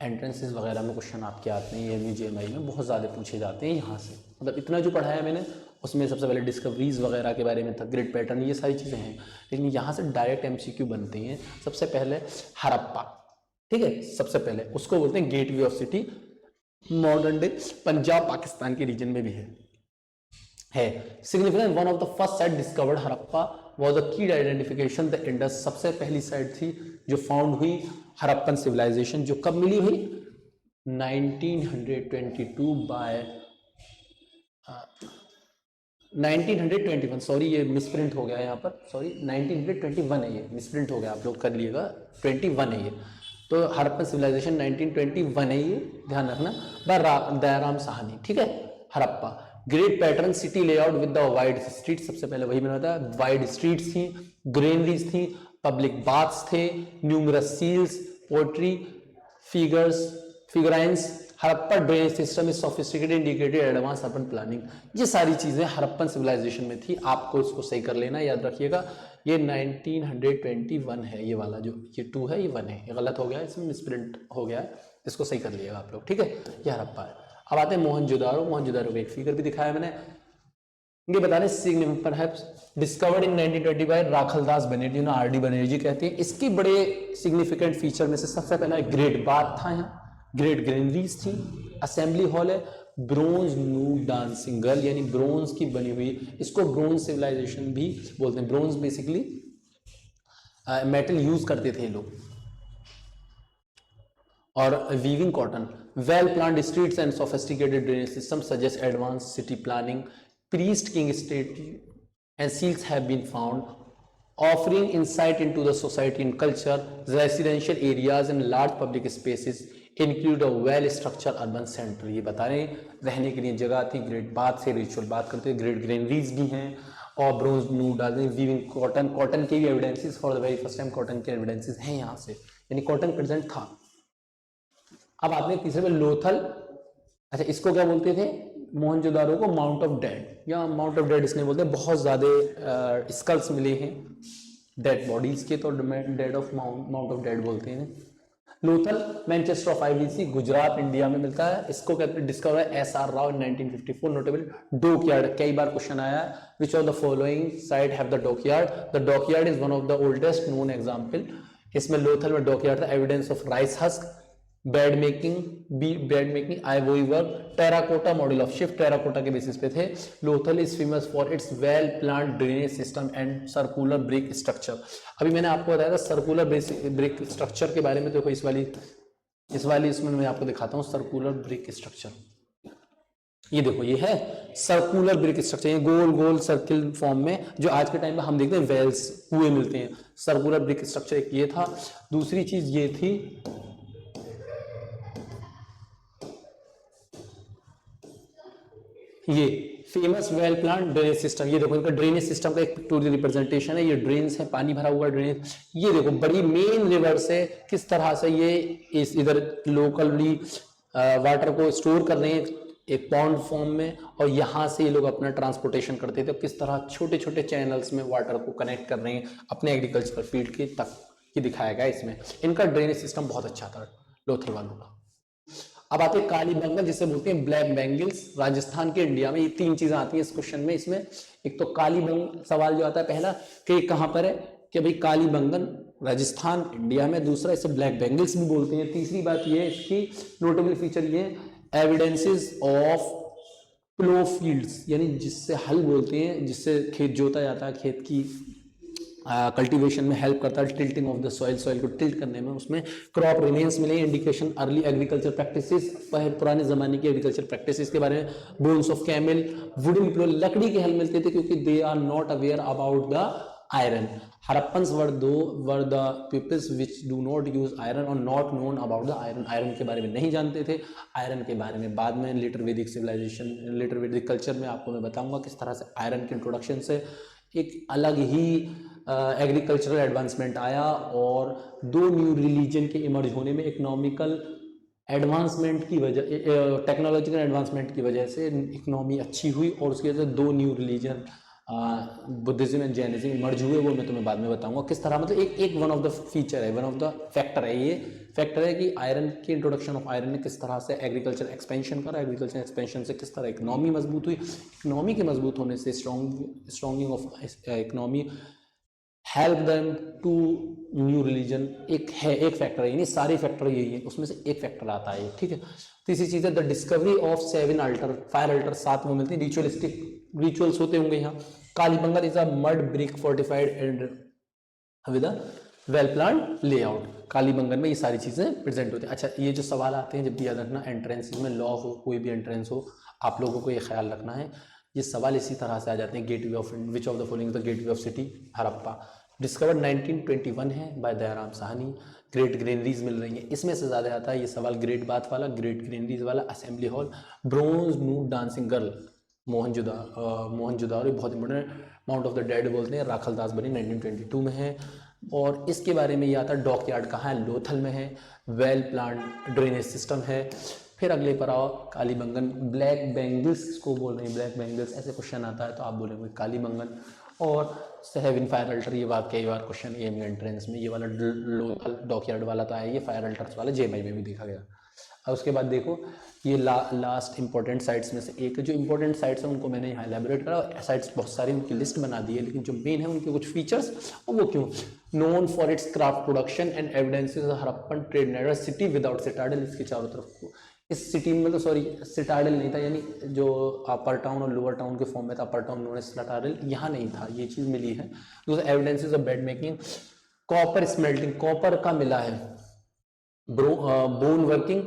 एंट्रेंसेस वगैरह में क्वेश्चन आपके आते हैं, MUGMI में बहुत ज़्यादा पूछे जाते हैं यहाँ से, मतलब इतना जो पढ़ाया मैंने उसमें सबसे पहले डिस्कवरीज वगैरह के बारे में था, ग्रिड पैटर्न, ये सारी चीज़ें हैं, लेकिन यहाँ से डायरेक्ट MCQ बनते हैं। सबसे पहले हड़प्पा, ठीक है, सबसे पहले उसको बोलते हैं gateway of city, modern day Punjab Pakistan के रीजन में भी है। Significant, one of the first sight discovered Harappa was a की आइडेंटिफिकेशन द इंडस, सबसे पहली साइट थी जो फाउंड हुई हड़प्पन सिविलाइजेशन, जो कब मिली हुई 1922 बाय 1921, सॉरी ये मिसप्रिंट हो गया यहाँ पर, सॉरी 1921 है, ये मिसप्रिंट हो गया, आप लोग कर लिएगा, 21 है ये, तो हड़प्पन सिविलाइजेशन 1921 है ये, ध्यान रखना, बाय दयाराम साहनी। ठीक है, Harappa great pattern city layout with the wide street, सबसे पहले वही बना था, वाइड स्ट्रीट्स थी, ग्रेनरीज थी, पब्लिक बाथ्स थे, numerous seals, pottery, figurines, Harappa drainage system is sophisticated indicated advance urban planning, ये सारी चीजें हड़प्पन सिविलाइजेशन में थी। आपको इसको सही कर लेना, याद रखिएगा, ये 1921 है, ये वाला जो ये 2 है ये 1 है, ये गलत हो गया, इसमें मिसप्रिंट हो गया है, इसको सही कर लिएगा आप लोग। ठीक है, ये हड़प्पा है। अब आते हैं मोहनजोदारो। मोहनजोदारो का एक फिगर भी दिखाया मैंने, ये बता रहे perhaps discovered in 1920 by Rakhaldas Banerjee, ना RD बनर्जी कहते हैं। इसकी बड़े सिग्निफिकेंट फीचर में से सबसे पहला ग्रेट बाथ था, यहाँ ग्रेट ग्रेनरीज थी, असेंबली हॉल है, ब्रोंज नूड डांसिंग गर्ल, यानी ब्रोंज की बनी हुई, इसको ब्रोंज सिविलाइजेशन भी बोलते हैं। ब्रोंज बेसिकली मेटल यूज करते थे लोग। और weaving cotton, well planned streets and sophisticated drainage system suggest advance city planning, priest king state and seals have been found offering insight into the society and culture. Residential areas and large public spaces include a well structured urban center, ये बता रहे हैं रहने के लिए जगह थी, ग्रेट बाथ से रिचुअल बात करते हैं, ग्रेट ग्रेनरीज भी हैं, और ब्रोंज नूड डालते हैं, वीविंग कॉटन, कॉटन के भी evidences for the very first time cotton के एविडेंसेस हैं यहाँ से, यानी कॉटन प्रेजेंट था। अब आपने तीसरे में लोथल, अच्छा इसको क्या बोलते थे मोहनजोदारो को, माउंट ऑफ डेड या माउंट ऑफ डेड इसने बोलते हैं, बहुत ज्यादा स्कल्स मिले हैं डेड बॉडीज के, तो dead of mount of dead बोलते हैं। Lothal Manchester of IVC, Gujarat India में मिलता है, इसको कहते हैं डिस्कवर है एसआर राव इन 1954। नोटेबल डॉकयार्ड, कई बार क्वेश्चन आया है, विच of the following site have the dockyard, the dockyard is one of the oldest known example. इसमें लोथल में डॉकयार्ड था, evidence of rice husk, bed making Ivory work, terracotta model of shift, terracotta के बेसिस पे थे। Lothal is famous for its well planned drainage system and circular brick structure. अभी मैंने आपको बताया था सर्कुलर ब्रिक स्ट्रक्चर के बारे में, देखो इस वाली इसमें मैं आपको दिखाता हूँ सर्कुलर ब्रिक स्ट्रक्चर। ये देखो ये है सर्कुलर ब्रिक स्ट्रक्चर, ये गोल गोल सर्किल फॉर्म में, जो आज के टाइम में हम देखते हैं वेल्स कुएं मिलते हैं। सर्कुलर ब्रिक स्ट्रक्चर एक ये था। दूसरी चीज ये थी, ये famous well plan drainage system. ये देखो इनका ड्रेनेज सिस्टम का एक पिक्टोरियल रिप्रेजेंटेशन है, ये ड्रेन्स है, पानी भरा हुआ ड्रेनेज। ये देखो बड़ी मेन रिवर से किस तरह से ये इस इधर लोकली वाटर को स्टोर कर रहे हैं एक पॉन्ड फॉर्म में, और यहाँ से ये लोग अपना ट्रांसपोर्टेशन करते थे, किस तरह छोटे छोटे चैनल्स में वाटर को कनेक्ट कर रहे हैं अपने एग्रीकल्चर फील्ड के तक, ये दिखाया गया इसमें। इनका ड्रेनेज सिस्टम बहुत अच्छा था लोथल वालों का। अब आते हैं काली बंगल, जिसे बोलते हैं ब्लैक बेंगल्स, राजस्थान के इंडिया में। ये तीन चीजें आती हैं इस क्वेश्चन में। इसमें एक तो काली बंगल सवाल जो आता है पहला कि कहां पर है, कि भाई काली बंगल राजस्थान इंडिया में। दूसरा इसे ब्लैक बेंगल्स भी बोलते हैं। तीसरी बात ये है इसकी नोटेबल फीचर ये एविडेंसेस ऑफ प्लो फील्ड्स, यानी जिससे हल बोलते हैं, जिससे खेत जोता जाता है, खेत की कल्टीवेशन में हेल्प करता है, tilting of the soil, soil को टिल्ट करने में। उसमें क्रॉप रिमेन्स मिले, इंडिकेशन अर्ली एग्रीकल्चर प्रैक्टिसेस, पुराने जमाने की एग्रीकल्चर प्रैक्टिसेस के बारे में। Bones of camel, wooden plough, लकड़ी के हल मिलते थे क्योंकि they are not aware about the iron. Harappans were the peoples which do not use iron और not known about the iron, iron के बारे में नहीं जानते थे। आयरन के बारे में बाद में लेटर वैदिक सिविलाइजेशन, लेटर वैदिक कल्चर में आपको मैं बताऊंगा किस तरह से आयरन के इंट्रोडक्शन से एक अलग ही एग्रीकल्चरल एडवांसमेंट आया, और दो न्यू रिलीजन के इमर्ज होने में इकोनॉमिकल एडवांसमेंट की वजह, टेक्नोलॉजिकल एडवांसमेंट की वजह से इकोनॉमी अच्छी हुई, और उसकी वजह से दो new religion Buddhism and Jainism emerge हुए। वो मैं तुम्हें बाद में बताऊंगा किस तरह, मतलब एक वन ऑफ द फीचर है, वन ऑफ द फैक्टर है, ये फैक्टर है कि आयरन की इंट्रोडक्शन ऑफ आयरन ने किस तरह से एग्रीकल्चर एक्सपेंशन करा, एग्रीकल्चर एक्सपेंशन से किस तरह इकोनॉमी मजबूत हुई, इकोनॉमी के मजबूत होने से strengthening of economy help them to new religion. एक फैक्टर है, यानी सारे फैक्टर यही है, उसमें से एक फैक्टर आता है, ठीक है। तीसरी चीज है the discovery of 7 altar, fire altar 7 वो मिलते हैं, रिचुअलिस्टिक रिचुअल्स होते होंगे यहाँ। Kalibangan is a mud brick fortified and with a well planned layout. Kalibangan में ये सारी चीजें प्रेजेंट होती हैं। अच्छा, ये जो सवाल आते हैं जब भी याद रखना, एंट्रेंस में लॉ हो, कोई भी एंट्रेंस हो, आप लोगों को ये ख्याल रखना है, ये सवाल इसी तरह से आ जाते हैं। Gateway of, which of the following the gateway of city Harappa, discovered 1921 है by Dayaram Sahni. Great granaries मिल रही है, इसमें से ज़्यादा आता है ये सवाल ग्रेट बाथ वाला, ग्रेट ग्रेनरीज वाला। Assembly hall, bronze nude dancing girl, Mohenjodaro बहुत important. Mount of the dead बोलते हैं, राखलदास बनी 1922 में है। और इसके बारे में ये आता है डॉक यार्ड कहाँ है, लोथल में है। वेल प्लान्ड ड्रेनेज सिस्टम है। फिर अगले पर आओ, कालीबंगन, ब्लैक बेंगल्स को बोल रहे हैं, ब्लैक बेंगल्स ऐसे क्वेश्चन आता है तो आप बोलेंगे कालीबंगन। और सेवन फायर अल्टर, ये बात कई बार क्वेश्चन ये एंट्रेंस में, ये वाला लोकल डॉकयार्ड वाला तो आया, ये फायर अल्टर्स वाला जेएमआई में भी देखा गया। और उसके बाद देखो ये लास्ट इंपॉर्टेंट साइट्स में से एक, जो इंपॉर्टेंट साइट्स हैं उनको मैंने यहाँ एलैबोरेट करा, साइट्स बहुत सारी उनकी लिस्ट बना दी है, लेकिन जो मेन है उनके कुछ फीचर्स, और वो क्यों। Known for its craft production and evidences Harappan trade network, city without citadel, इसके चारों तरफ इस सिटी में तो सॉरी सिटाडल नहीं था, यानी जो अपर टाउन और लोअर टाउन के फॉर्म में था, upper town known as citadel, यहाँ नहीं था, ये चीज़ मिली है। दूसरा evidences of bead making, copper smelting, copper का मिला है। Bone working,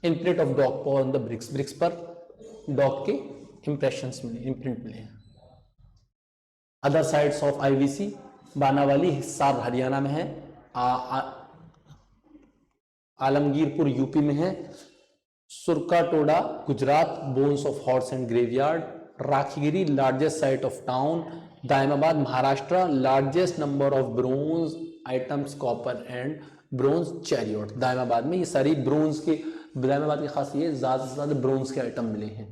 imprint of dog on the bricks, bricks पर डॉग के इंप्रेशंस मिले, इम्प्रिंट मिले हैं। Other sites of IVC, Banawali Hisar Haryana में है, आलमगीरपुर यूपी में है, Surkotada Gujarat, bones of horse and graveyard, Rakhigarhi largest site of town, Daimabad Maharashtra, largest number of bronze items, copper and bronze chariot. Daimabad में ये सारी ब्रोंज के, दायमाबाद की खास ये ज़्यादा से ज़्यादा ब्रोंज के आइटम मिले हैं।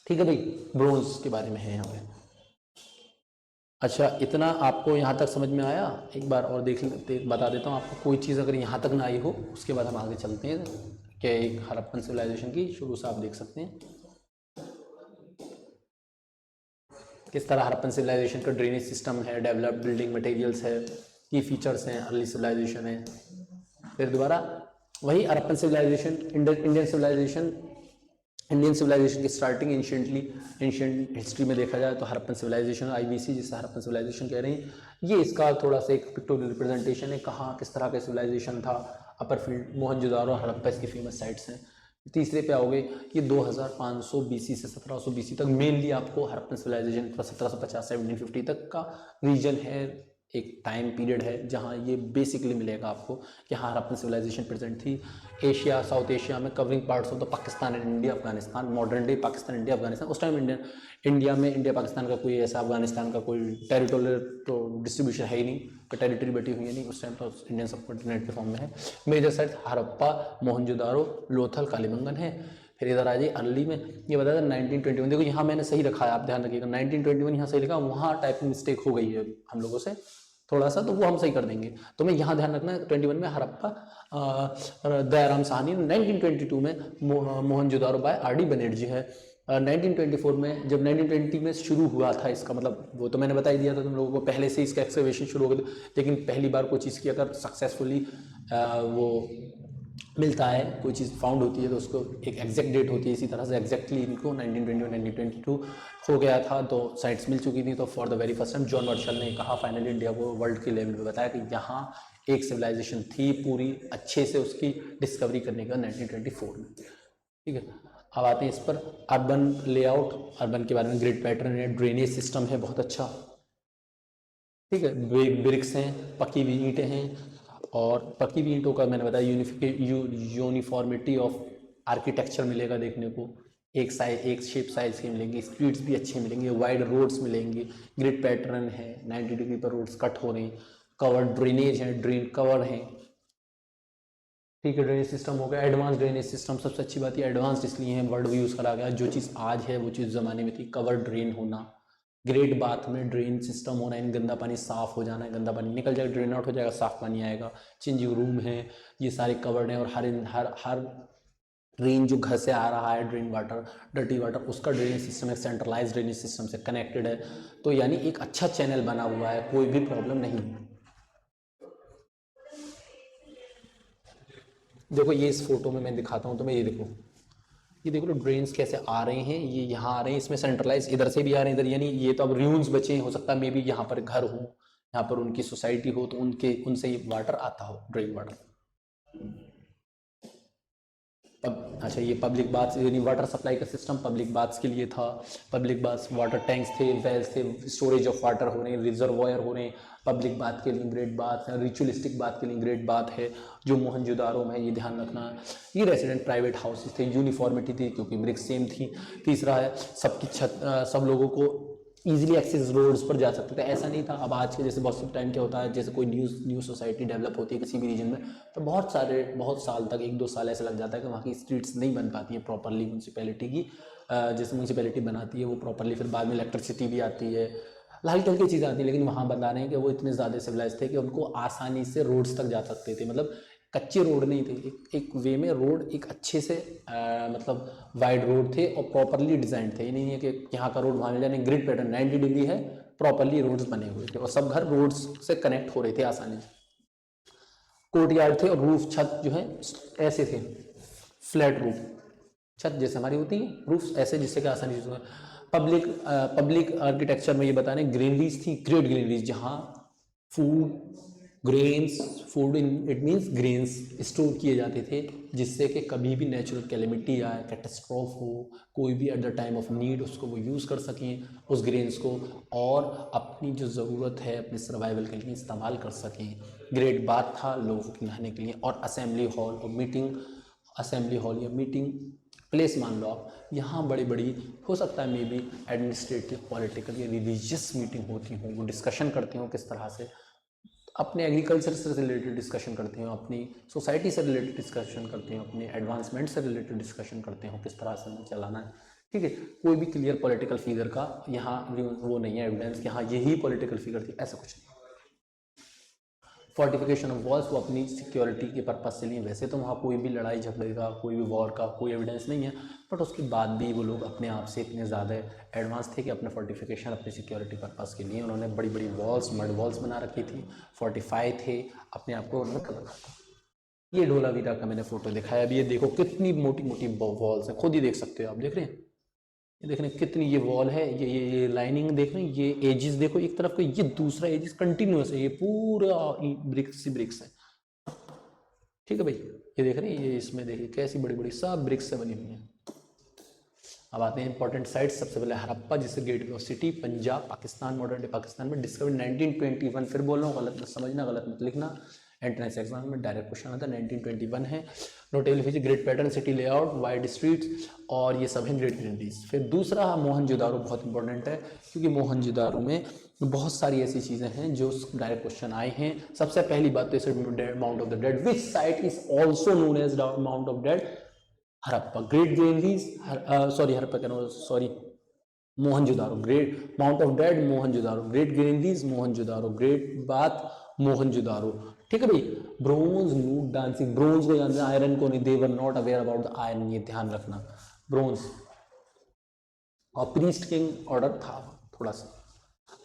ठीक है भाई, ब्रोंज के बारे में है यहाँ पे। अच्छा, इतना आपको यहाँ तक समझ में आया? एक बार और बता देता हूँ आपको, कोई चीज़ अगर यहाँ तक ना आई हो उसके बाद हम आगे चलते हैं कि एक हड़प्पन सिविलाइजेशन की शुरू से आप देख सकते हैं किस तरह हड़प्पन सिविलाइजेशन का ड्रेनेज सिस्टम है, डेवलप्ड बिल्डिंग मटेरियल्स है, की फीचर्स हैं, अर्ली सिविलाइजेशन है। फिर दोबारा वही हड़प्पन सिविलाइजेशन, इंडियन सिविलाइजेशन की स्टार्टिंग एंशिएंट हिस्ट्री में देखा जाए तो हड़प्पन सिविलाइजेशन, IBC जिसे हड़प्पन सिविलाइजेशन कह रहे हैं, ये इसका थोड़ा सा एक पिक्टोरियल रिप्रेजेंटेशन है, कहाँ किस तरह का सिविलाइजेशन था। अपर फील्ड मोहनजोदारो और हड़प्पा इसकी फेमस साइट्स हैं। तीसरे पे आओगे, ये 2500 BC से 1700 BC तक मेनली आपको हड़प्पन सिविलाइजेशन 1750 1750 तक का रीजन है, एक टाइम पीरियड है जहाँ ये बेसिकली मिलेगा आपको कि हाँ हड़प्पन सिविलाइजेशन प्रेजेंट थी। एशिया, साउथ एशिया में covering parts of the Pakistan and India, Afghanistan, modern day Pakistan, India, Afghanistan. उस टाइम इंडिया पाकिस्तान का कोई ऐसा, अफगानिस्तान का कोई टेरिटोरियल तो डिस्ट्रीब्यूशन है ही नहीं, टेरिटरी बटी हुई है नहीं उस टाइम, तो इंडियन सब कॉन्टिनेंट के फॉर्म में है। मेजर साइट हड़प्पा, मोहनजोदारो, लोथल, कालीबंगन है। फिर इधर आ जाइए अर्ली में, ये बताया 1921, देखो यहाँ मैंने सही रखा है, आप ध्यान रखिएगा 1921 यहाँ सही लिखा, वहाँ टाइपिंग मिस्टेक हो गई है हम लोगों से थोड़ा सा, तो वो हम सही कर देंगे। तो मैं यहाँ ध्यान रखना है 21 में हड़प्पा, दयाराम साहनी, 1922 में मोहनजोदारो बाय RD बनर्जी है। 1924 में, जब 1920 में शुरू हुआ था इसका, मतलब वो तो मैंने बता ही दिया था तुम लोगों को, पहले से इसका एक्सकवेशन शुरू हो गया, लेकिन पहली बार कोई चीज़ की अगर सक्सेसफुली वो मिलता है, कोई चीज़ फाउंड होती है तो उसको एक एग्जैक्ट डेट होती है। इसी तरह से एग्जैक्टली इनको 1920 1922 हो गया था, तो साइट्स मिल चुकी थी। तो for the very first time John Marshall ने कहा फाइनली इंडिया को वर्ल्ड के लेवल में बताया कि यहाँ एक सिविलाइजेशन थी, पूरी अच्छे से उसकी डिस्कवरी करने का 1924 में। ठीक है, अब आते हैं इस पर अर्बन लेआउट, अर्बन के बारे में ग्रिड पैटर्न है, ड्रेनेज सिस्टम है बहुत अच्छा। ठीक है, ब्रिक्स हैं, पक्की हुई ईंटें हैं, और पक्की हुई ईंटों का मैंने बताया यूनिफॉर्मिटी ऑफ आर्किटेक्चर मिलेगा देखने को, एक शेप साइज के मिलेंगे, स्ट्रीट्स भी अच्छे मिलेंगे, वाइड रोड्स मिलेंगे, ग्रिड पैटर्न है, 90 डिग्री पर रोड्स कट हो रहे हैं, कवर्ड ड्रेनेज है, ड्रेन कवर है। ठीक है, ड्रेनेज सिस्टम हो गया, एडवांस ड्रेनेज सिस्टम, सबसे अच्छी बात ये एडवांस इसलिए है, वर्ड भी यूज़ करा गया, जो चीज़ आज है वो चीज़ ज़माने में थी, कवर ड्रेन होना, ग्रेट बाथ में ड्रेन सिस्टम होना, इन गंदा पानी साफ हो जाना है, गंदा पानी निकल जाएगा, ड्रेन आउट हो जाएगा, साफ पानी आएगा, चेंजिंग रूम है, ये सारे कवर्ड हैं, और हर ड्रेन जो घर से आ रहा है, ड्रेन वाटर, डर्टी वाटर, उसका ड्रेनेज सिस्टम एक सेंट्रलाइज ड्रेनेज सिस्टम से कनेक्टेड है, तो यानी एक अच्छा चैनल बना हुआ है, कोई भी प्रॉब्लम नहीं है। देखो ये इस फोटो में मैं दिखाता हूँ तुम्हें, ये देखो ड्रेन्स कैसे आ रहे हैं, ये यहाँ आ रहे हैं, इसमें सेंट्रलाइज इधर से भी आ रहे हैं इधर, यानी ये तो अब र्यून्स बचे, हो सकता है मे बी यहाँ पर घर हो, यहाँ पर उनकी सोसाइटी हो, तो उनसे ये वाटर आता हो, ड्रेन वाटर। अच्छा, ये पब्लिक बाथ्स, यानी वाटर सप्लाई का सिस्टम पब्लिक बाथ्स के लिए था, पब्लिक बाथ्स, वाटर टैंक्स थे, वेल्स थे, स्टोरेज ऑफ वाटर हो रहे हैं, रिजर्वॉयर हो रहे हैं, पब्लिक बाथ के लिए ग्रेट बाथ है, रिचुअलिस्टिक बाथ के लिए ग्रेट बाथ है, जो मोहनजोदारो में है, ये ध्यान रखना है। ये रेसिडेंट प्राइवेट हाउसेस थे, यूनिफॉर्मिटी थी क्योंकि ब्रिक्स सेम थी। तीसरा है सबकी छत, सब लोगों को ईजिली एक्सेस रोड्स पर जा सकते थे, ऐसा नहीं था। अब आज के जैसे बहुत से टाइम क्या होता है, जैसे कोई न्यू सोसाइटी डेवलप होती है किसी भी रीजन में, तो बहुत साल तक, 1-2 साल ऐसा लग जाता है कि वहाँ की स्ट्रीट्स नहीं बन पाती हैं प्रॉपरली म्यूनसिपैलिटी की, जैसे म्यूनसिपैलिटी बनाती है वो प्रॉपरली, फिर बाद में इलेक्ट्रिसिटी भी आती है, हल्की हल्की चीज़ें आती हैं, लेकिन वहाँ बता रहे हैं कि वो इतने ज़्यादा सिविलाइज थे कि उनको आसानी से रोड्स तक जा सकते थे, मतलब कच्चे रोड नहीं थे, एक वे में रोड एक अच्छे से मतलब वाइड रोड थे और प्रॉपरली डिजाइन थे। ये नहीं है कि यहाँ का रोड वहाँ मिल जाए, ग्रिड पैटर्न 90 डिग्री है, प्रॉपरली रोड्स बने हुए थे और सब घर रोड्स से कनेक्ट हो रहे थे आसानी से। कोर्टयार्ड थे और रूफ, छत जो है ऐसे थे, फ्लैट रूफ, छत जैसे हमारी होती है, रूफ ऐसे जिससे कि आसानी से। पब्लिक आर्किटेक्चर में ये बताने ग्रीनरीज थी, ग्रेट ग्रीनरीज, जहाँ food it means grains store किए जाते थे, जिससे कि कभी भी नेचुरल कैलेमिटी आए, कैटास्ट्रॉफ हो, कोई भी at the time of need उसको वो यूज़ कर सकें उस ग्रेन्स को, और अपनी जो ज़रूरत है अपने सर्वाइवल के लिए इस्तेमाल कर सकें। ग्रेट बाथ था लोगों के नहाने के लिए, और असेंबली हॉल या मीटिंग प्लेस मान लो आप, यहाँ बड़ी बड़ी हो सकता है मे बी एडमिनिस्ट्रेटिव, पॉलिटिकल या रिलीजियस मीटिंग होती हो, वो डिस्कशन करते हो किस तरह से अपने एग्रीकल्चर से रिलेटेड डिस्कशन करते हो, अपनी सोसाइटी से रिलेटेड डिस्कशन करते हो, अपने एडवांसमेंट से रिलेटेड डिस्कशन करते हो किस तरह से चलाना है, ठीक है। कोई भी क्लियर पॉलिटिकल फिगर का यहाँ वो नहीं है एविडेंस कि हाँ यही पॉलिटिकल फिगर थी, ऐसा कुछ नहीं। फोर्टिफिकेशन ऑफ वॉल्स वो अपनी सिक्योरिटी के पर्पज से लिए, वैसे तो वहाँ कोई भी लड़ाई झगड़े का, कोई भी वॉर का कोई एविडेंस नहीं है, बट उसके बाद भी वो लोग अपने आप से इतने ज़्यादा एडवांस थे कि अपने फोर्टिफिकेशन, अपनी सिक्योरिटी पर्पज के लिए उन्होंने बड़ी बड़ी वॉल्स, मड वॉल्स बना रखी थी, फोर्टिफाई थे, अपने आप को रख रखा था। ये धोलावीरा का मैंने फोटो दिखाया, अभी ये देखो कितनी मोटी मोटी वॉल्स हैं, खुद ही देख सकते हो आप, देख रहे हैं, ये देख रहे हैं कितनी ये वॉल है, ये लाइनिंग देख रहे हैं, ये एजिस देखो एक तरफ को, ये दूसरा एजिस कंटिन्यूस है, ये पूरा ब्रिक्स ही ब्रिक्स है, ठीक है भाई। ये देख रहे हैं, ये इसमें देखिए कैसी बड़ी बड़ी सब ब्रिक्स से बनी हुई है। अब आते हैं इंपॉर्टेंट साइट्स। सबसे पहले हड़प्पा, जिसे gateway of city, Punjab, Pakistan, modern day Pakistan में डिस्कवर्ड 1921, फिर बोल रहा हूँ, गलत मत समझना, गलत मत लिखना, एंट्रेंस एग्जाम में डायरेक्ट क्वेश्चन आता है। 1921 है। Notable feature great pattern, city layout, wide streets, और ये सब है ग्रेट ग्रीनरीज। फिर दूसरा मोहनजोदारो बहुत इंपॉर्टेंट है, क्योंकि मोहनजोदारो में बहुत सारी ऐसी चीज़ें हैं जो डायरेक्ट क्वेश्चन आए हैं। सबसे पहली बात तो इसे mount of the dead, which site is also known as mount of dead, Harappa. Great granaries, Harappa कह रहा हूँ, sorry, Mohenjodaro. Great mount of dead Mohenjodaro, great granaries Mohenjodaro, great bath Mohenjodaro, ठीक है भाई। ब्रोंज नूड डांसिंग, ब्रोंज को जानते हैं, आयरन को नहीं, they were not aware about the iron, ये ध्यान रखना, ब्रोंज। और प्रीस्ट किंग ऑर्डर था थोड़ा सा।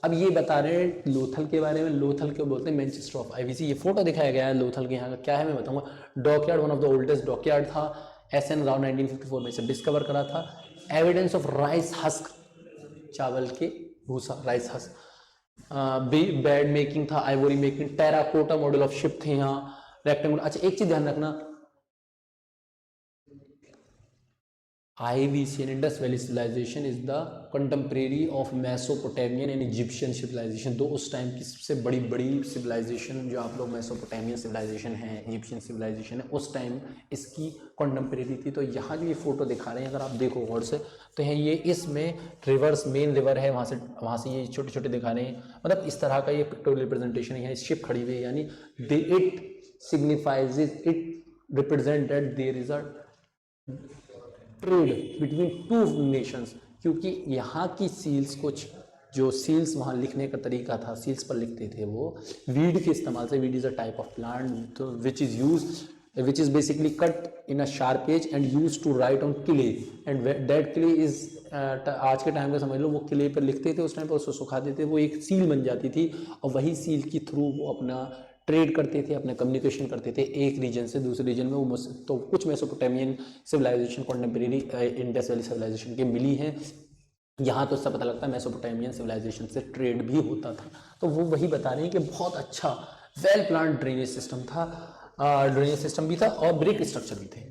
अब ये बता रहे हैं लोथल के बारे में, लोथल के बोलते हैं मैनचेस्टर ऑफ आईवीसी। ये फोटो दिखाया गया है लोथल के, यहाँ का क्या है मैं बताऊंगा। Dockyard, one of the oldest dockyard था, एसएन राव 1954 में इसे डिस्कवर करा था। एविडेंस ऑफ राइस हस्क, चावल के भूसा, राइस हस्क। बेड मेकिंग था, Ivory making, terracotta model of ship थे यहाँ, रेक्टेंगुलर। अच्छा एक चीज ध्यान रखना, IVC and Indus Valley civilization is the contemporary of Mesopotamian and Egyptian civilization। दो उस टाइम की सबसे बड़ी बड़ी सिविलाइजेशन जो आप लोग मेसोपोटामियन सिविलाइजेशन है, इजिप्शियन सिविलाइजेशन है, उस टाइम इसकी कंटेम्प्रेरी थी। तो यहाँ जो ये फोटो दिखा रहे हैं अगर आप देखो गौर से, तो है ये इसमें रिवर्स, मेन रिवर है, वहाँ से ये छोटे छोटे दिखा रहे हैं, मतलब इस तरह का ये पिक्टोरियल रिप्रेजेंटेशन है। यहाँ शिप खड़ी हुई है, यानी it signifies, it represent that there is a trade between two nations. क्योंकि यहाँ की सील्स, कुछ जो सील्स वहाँ लिखने का तरीका था, सील्स पर लिखते थे वो वीड के इस्तेमाल से। Weed is a type of plant तो which is basically cut in a sharp edge and use to write on clay, and that clay is, आज के टाइम का समझ लो, वो क्ले पर लिखते थे उस टाइम पर, उसको सुखा देते थे, वो एक सील बन जाती थी, और वही सील के थ्रू वो अपना ट्रेड करते थे, अपने कम्युनिकेशन करते थे एक रीजन से दूसरे रीजन में। वो तो कुछ Mesopotamian civilization contemporary Indus valley Civilization के मिली हैं। यहाँ तो इससे पता लगता है मेसोपोटामियन सिविलाइजेशन से ट्रेड भी होता था। तो वो वही बता रहे हैं कि बहुत अच्छा वेल प्लान ड्रेनेज सिस्टम था, ड्रेनेज सिस्टम भी था और ब्रिक स्ट्रक्चर भी थे।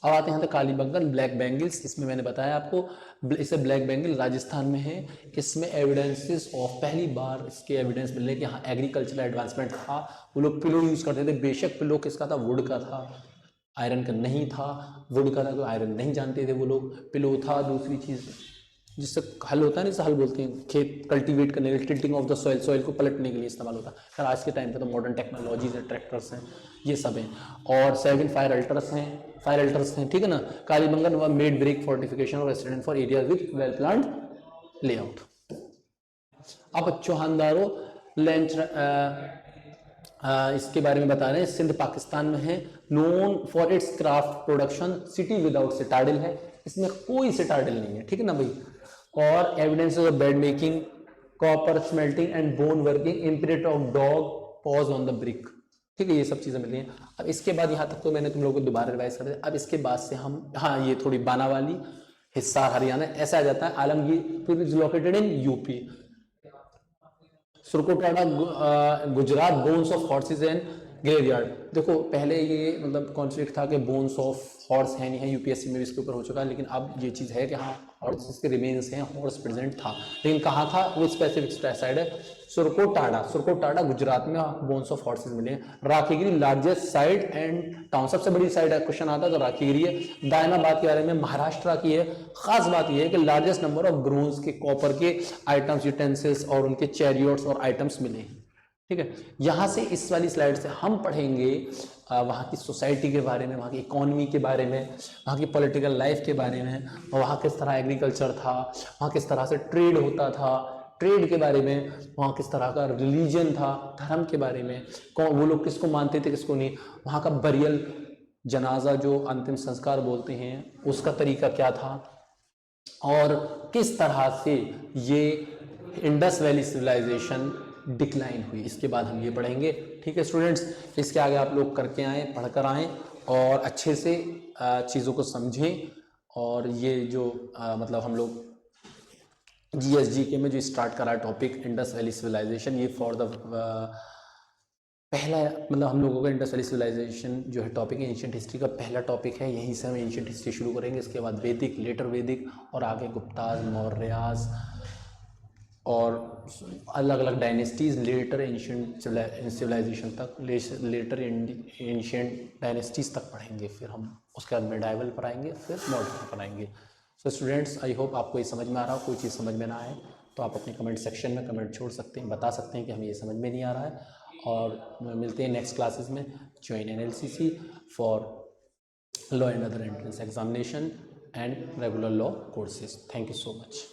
अब आते हैं कालीबंगन, ब्लैक बैंगल्स। इसमें मैंने बताया आपको, इसे ब्लैक बैंगल राजस्थान में है। इसमें एविडेंसेस ऑफ, पहली बार इसके एविडेंस मिलने कि हाँ एग्रीकल्चरल एडवांसमेंट था। वो लोग पिलो यूज करते थे, बेशक पिलो किसका था, वुड का था, आयरन का नहीं था। वुड का था तो आयरन नहीं जानते थे वो लोग, पिलो था। दूसरी चीज़ जिससे हल होता है ना, जिसे हल बोलते हैं, खेत कल्टीवेट करने के लिए, tilting of the soil, soil को पलटने के लिए इस्तेमाल होता है। खैर आज के टाइम पे तो मॉडर्न टेक्नोलॉजीज हैं, ट्रैक्टर्स हैं, ये सब हैं। और 7 फायर अल्टर्स हैं, ठीक है ना। कालीबंगन व मेड ब्रिक फोर्टिफिकेशन और resident for area with well planned layout. अब चौहानदारो लेंच, इसके बारे में बता रहे हैं। सिंध पाकिस्तान में है, known for its craft production, city without Citadel है, इसमें कोई सिटाडेल नहीं है, ठीक है ना भाई। और evidence of bead making, copper smelting and bone working, imprint of dog pause on the brick, ठीक है, ये सब चीजें मिल रही हैं। अब इसके बाद यहाँ तक तो मैंने तुम लोगों को दोबारा रिवाइज कर दिया। अब इसके बाद से हम, हाँ ये थोड़ी बाना वाली, हिसार हरियाणा, ऐसा आ जाता है। Alamgir is located in UP. Surkotada Gujarat, bones of horses and graveyard, देखो पहले ये मतलब कॉन्फ्लिक्ट था कि बोन्स ऑफ हॉर्स है नहीं है, यूपीएससी में भी इसके ऊपर हो चुका है, लेकिन अब ये चीज़ है कि हाँ हॉर्स के रिमेन्स हैं, हॉर्स प्रेजेंट था, लेकिन कहाँ था वो स्पेसिफिक साइड है, सुरकोटाड़ा गुजरात में बोन्स ऑफ हॉर्सेस मिले हैं। राखीगिरी लार्जेस्ट साइड एंड टाउन, सबसे बड़ी साइड है, क्वेश्चन आता है तो राखीगिरी है। दायनाबाद के बारे में महाराष्ट्र की है। खास बात यह है कि लार्जेस्ट नंबर ऑफ ब्रोंज के कॉपर के आइटम्स, यूटेंसिल्स और उनके चैरियट्स और आइटम्स मिले हैं। ठीक है, यहाँ से इस वाली स्लाइड से हम पढ़ेंगे वहाँ की सोसाइटी के बारे में, वहाँ की इकोनॉमी के बारे में, वहाँ की पॉलिटिकल लाइफ के बारे में, वहाँ किस तरह एग्रीकल्चर था, वहाँ किस तरह से ट्रेड होता था, ट्रेड के बारे में, वहाँ किस तरह का रिलीजन था, धर्म के बारे में, कौन वो लोग किसको मानते थे किसको नहीं, वहाँ का बरियल जनाजा जो अंतिम संस्कार बोलते हैं उसका तरीका क्या था, और किस तरह से ये इंडस वैली सिविलाइजेशन डिक्लाइन हुई, इसके बाद हम ये पढ़ेंगे। ठीक है स्टूडेंट्स, इसके आगे आप लोग करके आएँ, पढ़कर आएँ और अच्छे से चीज़ों को समझें। और ये जो मतलब हम लोग GSGK में जो स्टार्ट करा टॉपिक इंडस वैली सिविलाइजेशन, ये फॉर द पहला मतलब हम लोगों का इंडस वैली सिविलाइजेशन जो है टॉपिक एंशिएंट हिस्ट्री का पहला टॉपिक है, यहीं से हम एंशिएंट हिस्ट्री शुरू करेंगे। इसके बाद वैदिक, लेटर वैदिक और आगे गुप्ताज, मौर्यास और अलग अलग डायनेस्टीज़, लेटर एंशिएंट सिविलाइजेशन तक, लेटर एंशिएंट डायनेस्टीज़ तक पढ़ेंगे। फिर हम उसके बाद मेडाइवल पढ़ाएंगे, फिर मॉडर्न पढ़ाएंगे। सो स्टूडेंट्स, आई होप आपको ये समझ में आ रहा हो। कोई चीज़ समझ में ना आए तो आप अपने कमेंट सेक्शन में कमेंट छोड़ सकते हैं, बता सकते हैं कि हमें ये समझ में नहीं आ रहा है। और मिलते हैं नेक्स्ट क्लासेस में। Join NLCC for law and other entrance examination and regular law courses. Thank you so much.